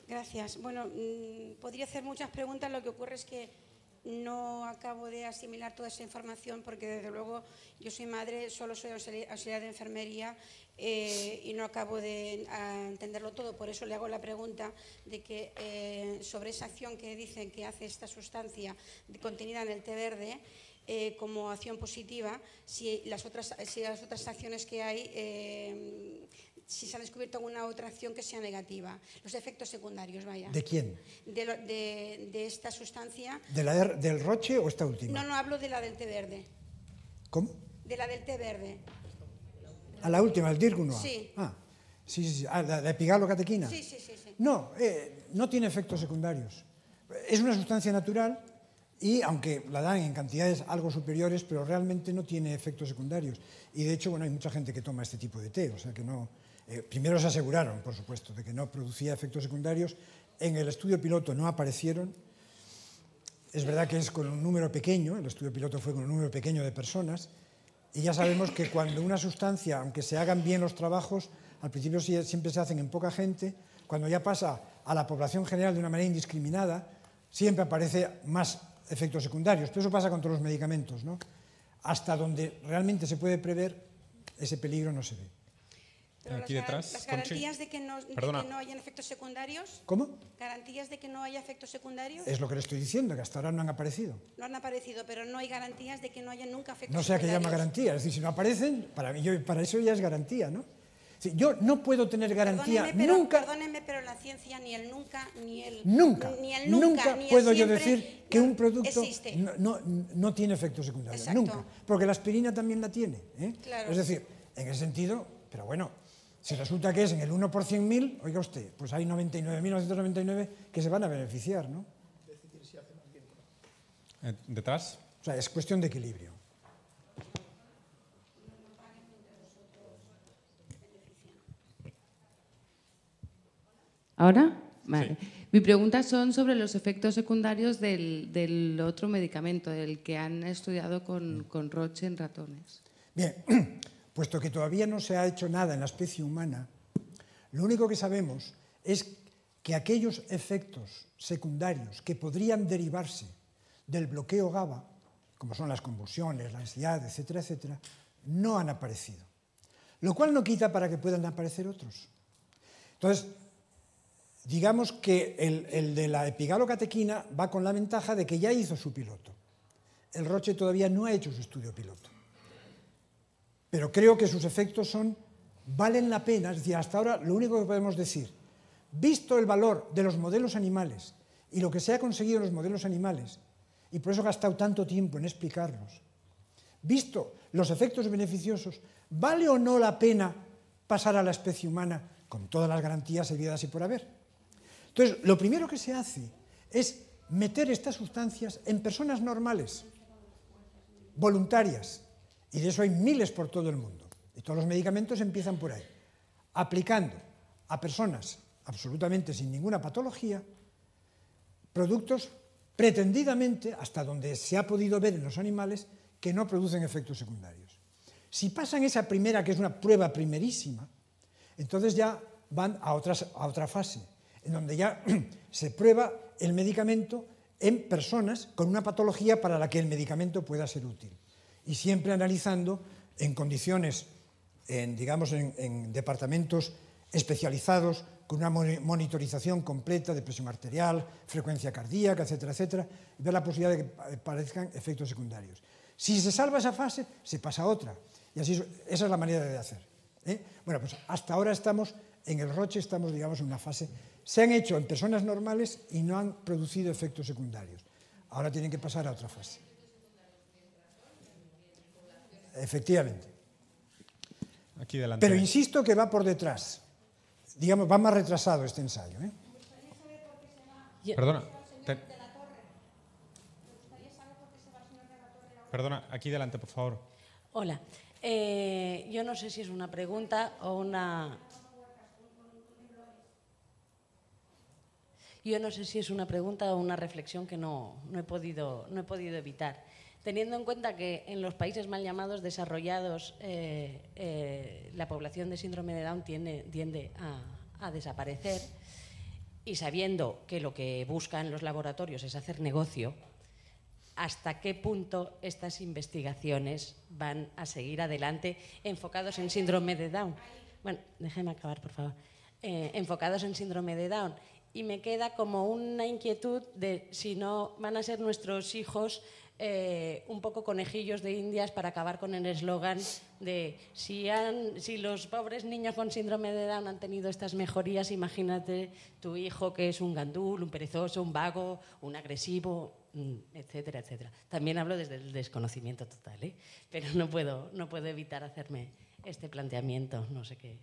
Gracias. Bueno, podría hacer muchas preguntas, lo que ocurre es que no acabo de asimilar toda esa información porque, desde luego, yo soy madre, solo soy auxiliar de enfermería y no acabo de entenderlo todo. Por eso le hago la pregunta de que sobre esa acción que dicen que hace esta sustancia contenida en el té verde como acción positiva, si las otras acciones que hay... si se ha descubierto alguna otra acción que sea negativa. Los efectos secundarios, vaya. ¿De quién? De esta sustancia. ¿Del Roche o esta última? No, hablo de la del té verde. ¿Cómo? De la del té verde. ¿A la última, el Dirgunoa? Sí. Sí. Ah, ¿la epigalocatequina? Sí. No, no tiene efectos secundarios. Es una sustancia natural y, aunque la dan en cantidades algo superiores, pero realmente no tiene efectos secundarios. Y, de hecho, bueno, hay mucha gente que toma este tipo de té, o sea que no... primero se aseguraron, por supuesto, de que no producía efectos secundarios. En el estudio piloto no aparecieron. Es verdad que es con un número pequeño, el estudio piloto fue con un número pequeño de personas, y ya sabemos que cuando una sustancia, aunque se hagan bien los trabajos, al principio siempre se hacen en poca gente, cuando ya pasa a la población general de una manera indiscriminada, siempre aparece más efectos secundarios. Pero eso pasa con todos los medicamentos, ¿no? Hasta donde realmente se puede prever, ese peligro no se ve. Pero aquí detrás, las garantías de que no hayan efectos secundarios. ¿Cómo? ¿Garantías de que no haya efectos secundarios? Es lo que le estoy diciendo, que hasta ahora no han aparecido. No han aparecido, pero no hay garantías de que no haya nunca efectos No sé a qué secundarios. llama garantía, es decir, si no aparecen, para eso ya es garantía, ¿no? Sí, yo no puedo tener garantía nunca. Perdóneme, pero la ciencia ni el nunca, ni el Nunca, ni el nunca, ni el puedo yo siempre, decir que un producto existe. no tiene efectos secundarios. Exacto. Nunca. Porque la aspirina también la tiene. Claro. Es decir, en ese sentido, pero bueno, si resulta que es en el 1 por 100.000, oiga usted, pues hay 99.999 que se van a beneficiar, ¿no? ¿Detrás? O sea, es cuestión de equilibrio. ¿Ahora? Vale. Sí. Mi pregunta son sobre los efectos secundarios del otro medicamento, del que han estudiado con Roche en ratones. Bien, puesto que todavía no se ha hecho nada en la especie humana, lo único que sabemos es que aquellos efectos secundarios que podrían derivarse del bloqueo GABA, como son las convulsiones, la ansiedad, etcétera, etcétera, no han aparecido. Lo cual no quita para que puedan aparecer otros. Entonces, digamos que el de la epigalocatequina va con la ventaja de que ya hizo su piloto. El Roche todavía no ha hecho su estudio piloto. Pero creo que sus efectos valen la pena. Es decir, hasta ahora lo único que podemos decir, visto el valor de los modelos animales y lo que se ha conseguido en los modelos animales, y por eso he gastado tanto tiempo en explicarlos, visto los efectos beneficiosos, ¿vale o no la pena pasar a la especie humana con todas las garantías habidas y por haber? Entonces, lo primero que se hace es meter estas sustancias en personas normales, voluntarias, y de eso hay miles por todo el mundo. Y todos los medicamentos empiezan por ahí, aplicando a personas absolutamente sin ninguna patología productos pretendidamente, hasta donde se ha podido ver en los animales, que no producen efectos secundarios. Si pasan esa primera, que es una prueba primerísima, entonces ya van a otra fase, en donde ya se prueba el medicamento en personas con una patología para la que el medicamento pueda ser útil. Y siempre analizando en condiciones, digamos, en departamentos especializados, con una monitorización completa de presión arterial, frecuencia cardíaca, etcétera, etcétera, y ver la posibilidad de que aparezcan efectos secundarios. Si se salva esa fase, se pasa a otra. Y así, esa es la manera de hacer. Bueno, pues hasta ahora estamos, en el Roche estamos, digamos, en una fase. Se han hecho en personas normales y no han producido efectos secundarios. Ahora tienen que pasar a otra fase. Efectivamente. Aquí delante. Pero insisto que va por detrás. Digamos, va más retrasado este ensayo. Perdona. Perdona, aquí delante, por favor. Hola. Yo no sé si es una pregunta o una... Yo no sé si es una pregunta o una reflexión que no he podido evitar. Teniendo en cuenta que en los países mal llamados desarrollados la población de síndrome de Down tiende a desaparecer, y sabiendo que lo que buscan los laboratorios es hacer negocio, ¿hasta qué punto estas investigaciones van a seguir adelante enfocados en síndrome de Down? Bueno, déjeme acabar, por favor. Enfocados en síndrome de Down. Y me queda como una inquietud de si no van a ser nuestros hijos un poco conejillos de indias para acabar con el eslogan de si los pobres niños con síndrome de Down han tenido estas mejorías, imagínate tu hijo que es un gandul, un perezoso, un vago, un agresivo, etcétera, etcétera. También hablo desde el desconocimiento total, pero no puedo evitar hacerme este planteamiento. No sé qué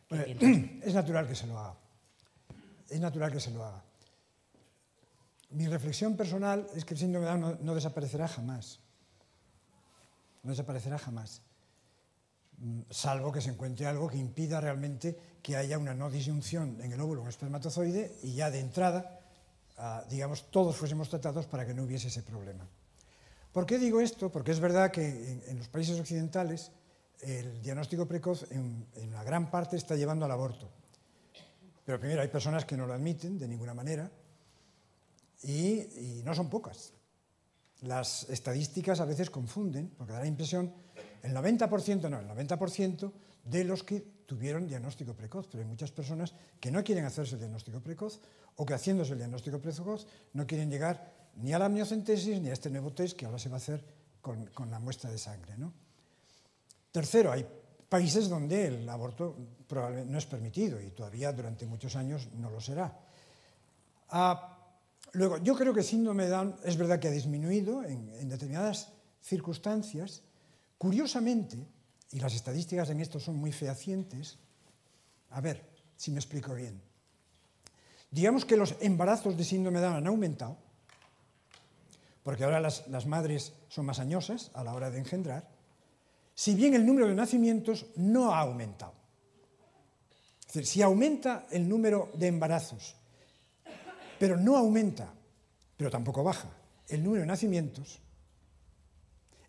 piensas. Es natural que se lo haga. Es natural que se lo haga. Mi reflexión personal es que el síndrome de Down no desaparecerá jamás. No desaparecerá jamás. Salvo que se encuentre algo que impida realmente que haya una no disyunción en el óvulo o en el espermatozoide y ya de entrada, digamos, todos fuésemos tratados para que no hubiese ese problema. ¿Por qué digo esto? Porque es verdad que en los países occidentales el diagnóstico precoz en una gran parte está llevando al aborto. Pero primero hay personas que no lo admiten de ninguna manera y no son pocas. Las estadísticas a veces confunden, porque da la impresión, el 90% de los que tuvieron diagnóstico precoz, pero hay muchas personas que no quieren hacerse el diagnóstico precoz o que haciéndose el diagnóstico precoz no quieren llegar ni a la amniocentesis ni a este nuevo test que ahora se va a hacer con la muestra de sangre, ¿no? Tercero, hay países donde el aborto probablemente no es permitido y todavía durante muchos años no lo será. Luego, yo creo que el síndrome de Down es verdad que ha disminuido en determinadas circunstancias. Curiosamente, y las estadísticas en esto son muy fehacientes, a ver si me explico bien. Digamos que los embarazos de síndrome de Down han aumentado, porque ahora las madres son más añosas a la hora de engendrar, si bien el número de nacimientos no ha aumentado. Es decir, si aumenta el número de embarazos, pero no aumenta, pero tampoco baja, el número de nacimientos,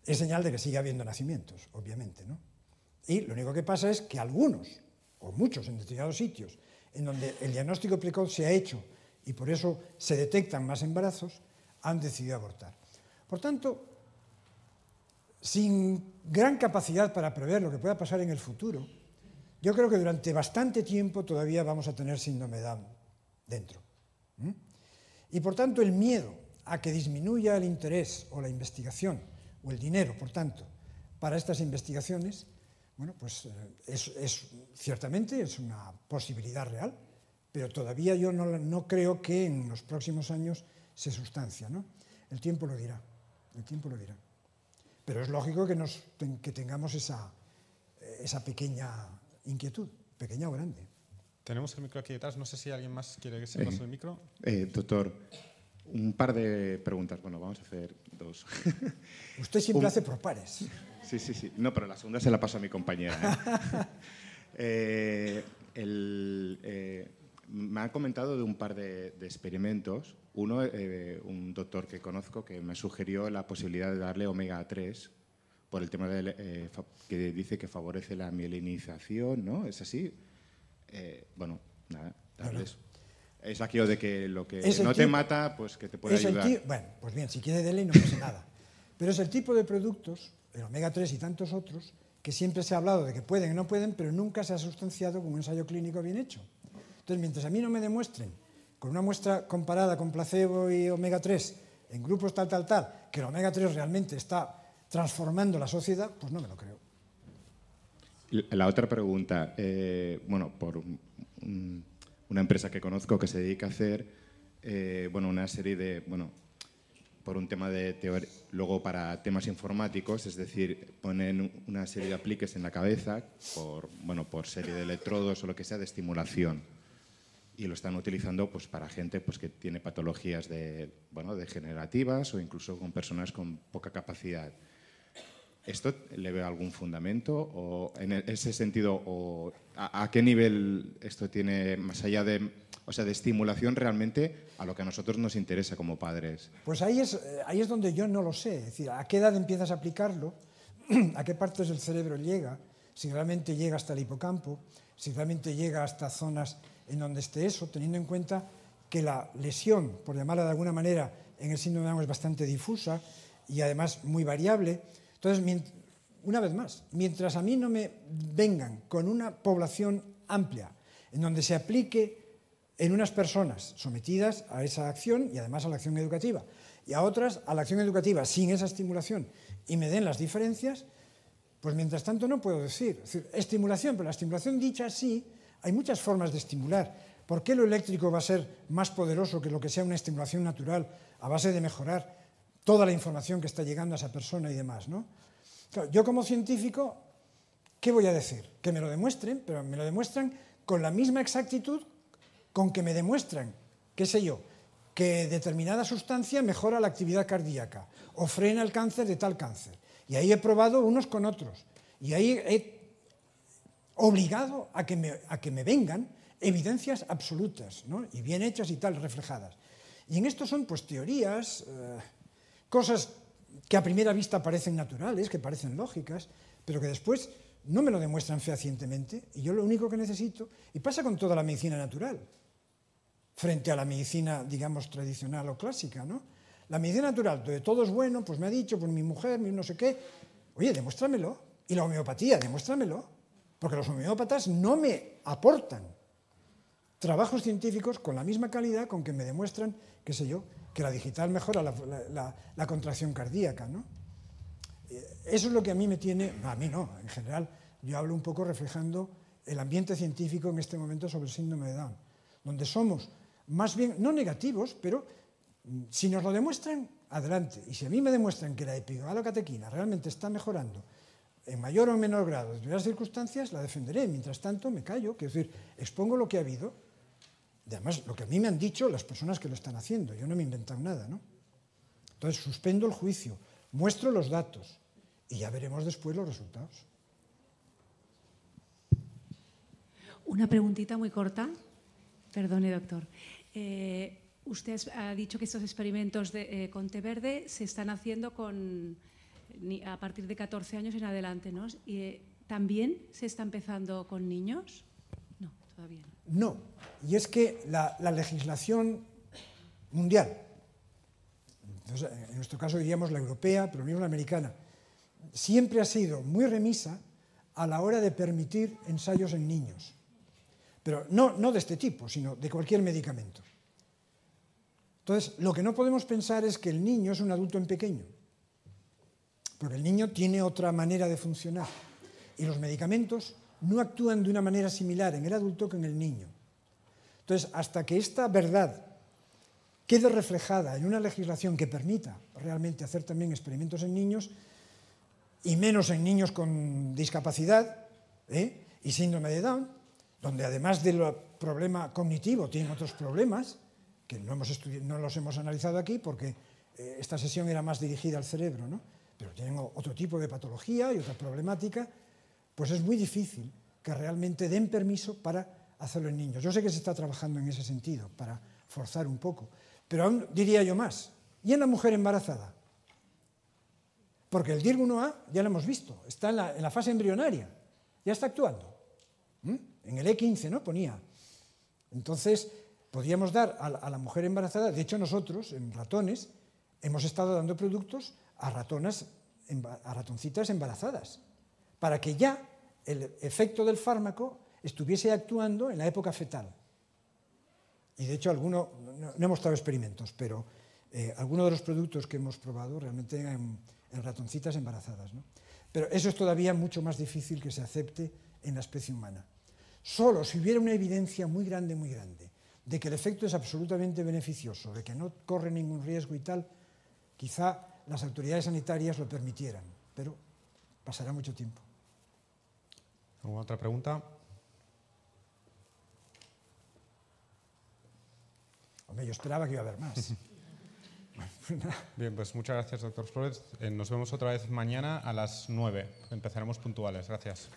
es señal de que sigue habiendo nacimientos, obviamente, ¿no? Y lo único que pasa es que algunos, o muchos en determinados sitios, en donde el diagnóstico precoz se ha hecho y por eso se detectan más embarazos, han decidido abortar. Por tanto, sin gran capacidad para prever lo que pueda pasar en el futuro, yo creo que durante bastante tiempo todavía vamos a tener síndrome de Down dentro. Y por tanto, el miedo a que disminuya el interés o la investigación, o el dinero, por tanto, para estas investigaciones, bueno, pues ciertamente es una posibilidad real, pero todavía yo no creo que en los próximos años se sustancia, ¿no? El tiempo lo dirá, el tiempo lo dirá. Pero es lógico que tengamos esa pequeña inquietud, pequeña o grande. Tenemos el micro aquí detrás, no sé si alguien más quiere que se pase el micro. Doctor, un par de preguntas, bueno, vamos a hacer dos. Usted siempre hace por pares. Sí. No, pero la segunda se la paso a mi compañera. Me han comentado de un par de experimentos. Uno, un doctor que conozco que me sugirió la posibilidad de darle omega 3 por el tema que dice que favorece la mielinización, ¿no? ¿Es así? Bueno, nada, darles. Es aquello de que lo que no te mata, pues que te puede ayudar. Bueno, pues bien, si quiere dele no pasa nada. Pero es el tipo de productos, el omega 3 y tantos otros, que siempre se ha hablado de que pueden y no pueden, pero nunca se ha sustanciado con un ensayo clínico bien hecho. Entonces, mientras a mí no me demuestren, con una muestra comparada con placebo y omega 3, en grupos tal, que el omega 3 realmente está transformando la sociedad, pues no me lo creo. La otra pregunta, bueno, por una empresa que conozco que se dedica a hacer una serie de, por un tema de teoría, luego para temas informáticos, es decir, ponen una serie de apliques en la cabeza por serie de electrodos o lo que sea de estimulación y lo están utilizando pues para gente pues que tiene patologías degenerativas o incluso con personas con poca capacidad. ¿Esto le ve algún fundamento o en ese sentido o a qué nivel esto tiene más allá de estimulación realmente a lo que a nosotros nos interesa como padres? Pues ahí es donde yo no lo sé. Es decir, ¿a qué edad empiezas a aplicarlo? ¿A qué partes del cerebro llega? Si realmente llega hasta el hipocampo, si realmente llega hasta zonas en donde esté eso, teniendo en cuenta que la lesión, por llamarla de alguna manera, en el síndrome de Down es bastante difusa y además muy variable. Entonces, una vez más, mientras a mí no me vengan con una población amplia, en donde se aplique en unas personas sometidas a esa acción y además a la acción educativa, y a otras a la acción educativa sin esa estimulación, y me den las diferencias, pues mientras tanto no puedo decir. Es decir, estimulación, pero la estimulación dicha así, hay muchas formas de estimular. ¿Por qué lo eléctrico va a ser más poderoso que lo que sea una estimulación natural a base de mejorar toda la información que está llegando a esa persona y demás, ¿no? Claro, yo como científico, ¿qué voy a decir? Que me lo demuestren, pero me lo demuestran con la misma exactitud con que me demuestran, qué sé yo, que determinada sustancia mejora la actividad cardíaca o frena el cáncer de tal cáncer. Y ahí he probado unos con otros. Y ahí he obligado a que me vengan evidencias absolutas, ¿no? Y bien hechas y tal, reflejadas. Y en esto son pues teorías, cosas que a primera vista parecen naturales, que parecen lógicas, pero que después no me lo demuestran fehacientemente, y yo lo único que necesito, y pasa con toda la medicina natural, frente a la medicina, digamos, tradicional o clásica, ¿no? La medicina natural, donde todo es bueno, pues me ha dicho, pues mi mujer, mi no sé qué, oye, demuéstramelo, y la homeopatía, demuéstramelo, porque los homeópatas no me aportan trabajos científicos con la misma calidad con que me demuestran, qué sé yo, que la digital mejora la contracción cardíaca, ¿no? Eso es lo que a mí me tiene, no, a mí no, en general, yo hablo un poco reflejando el ambiente científico en este momento sobre el síndrome de Down, donde somos más bien, no negativos, pero si nos lo demuestran, adelante. Y si a mí me demuestran que la epigalocatequina realmente está mejorando en mayor o menor grado, en determinadas circunstancias, la defenderé. Mientras tanto, me callo, quiero decir, expongo lo que ha habido, y además lo que a mí me han dicho las personas que lo están haciendo. Yo no me he inventado nada, ¿no? Entonces, suspendo el juicio, muestro los datos, y ya veremos después los resultados. Una preguntita muy corta. Perdone, doctor. Usted ha dicho que estos experimentos con té verde se están haciendo a partir de 14 años en adelante, ¿no? ¿También se está empezando con niños? No, todavía no. No, y es que la legislación mundial, entonces, en nuestro caso diríamos la europea, pero mismo la americana, siempre ha sido muy remisa a la hora de permitir ensayos en niños. Pero no de este tipo, sino de cualquier medicamento. Entonces, lo que no podemos pensar es que el niño es un adulto en pequeño, porque el niño tiene otra manera de funcionar, y los medicamentos no actúan de una manera similar en el adulto que en el niño. Entonces, hasta que esta verdad quede reflejada en una legislación que permita realmente hacer también experimentos en niños, y menos en niños con discapacidad y síndrome de Down, donde además del problema cognitivo tienen otros problemas, que no los hemos analizado aquí porque esta sesión era más dirigida al cerebro, ¿no? Pero tienen otro tipo de patología y otra problemática, pues es muy difícil que realmente den permiso para hacerlo en niños. Yo sé que se está trabajando en ese sentido, para forzar un poco, pero aún diría yo más. ¿Y en la mujer embarazada? Porque el DIR1A ya lo hemos visto, está en la fase embrionaria, ya está actuando. En el E15, ¿no? Ponía. Entonces, podríamos dar a la mujer embarazada, de hecho nosotros, en ratones, hemos estado dando productos a ratoncitas embarazadas, para que ya el efecto del fármaco estuviese actuando en la época fetal. Y de hecho, no he mostrado experimentos, pero algunos de los productos que hemos probado realmente en ratoncitas embarazadas, ¿no? Pero eso es todavía mucho más difícil que se acepte en la especie humana. Solo si hubiera una evidencia muy grande, de que el efecto es absolutamente beneficioso, de que no corre ningún riesgo y tal, quizá las autoridades sanitarias lo permitieran, pero pasará mucho tiempo. ¿Alguna otra pregunta? Hombre, yo esperaba que iba a haber más. Bien, pues muchas gracias, doctor Flores. Nos vemos otra vez mañana a las 9. Empezaremos puntuales. Gracias.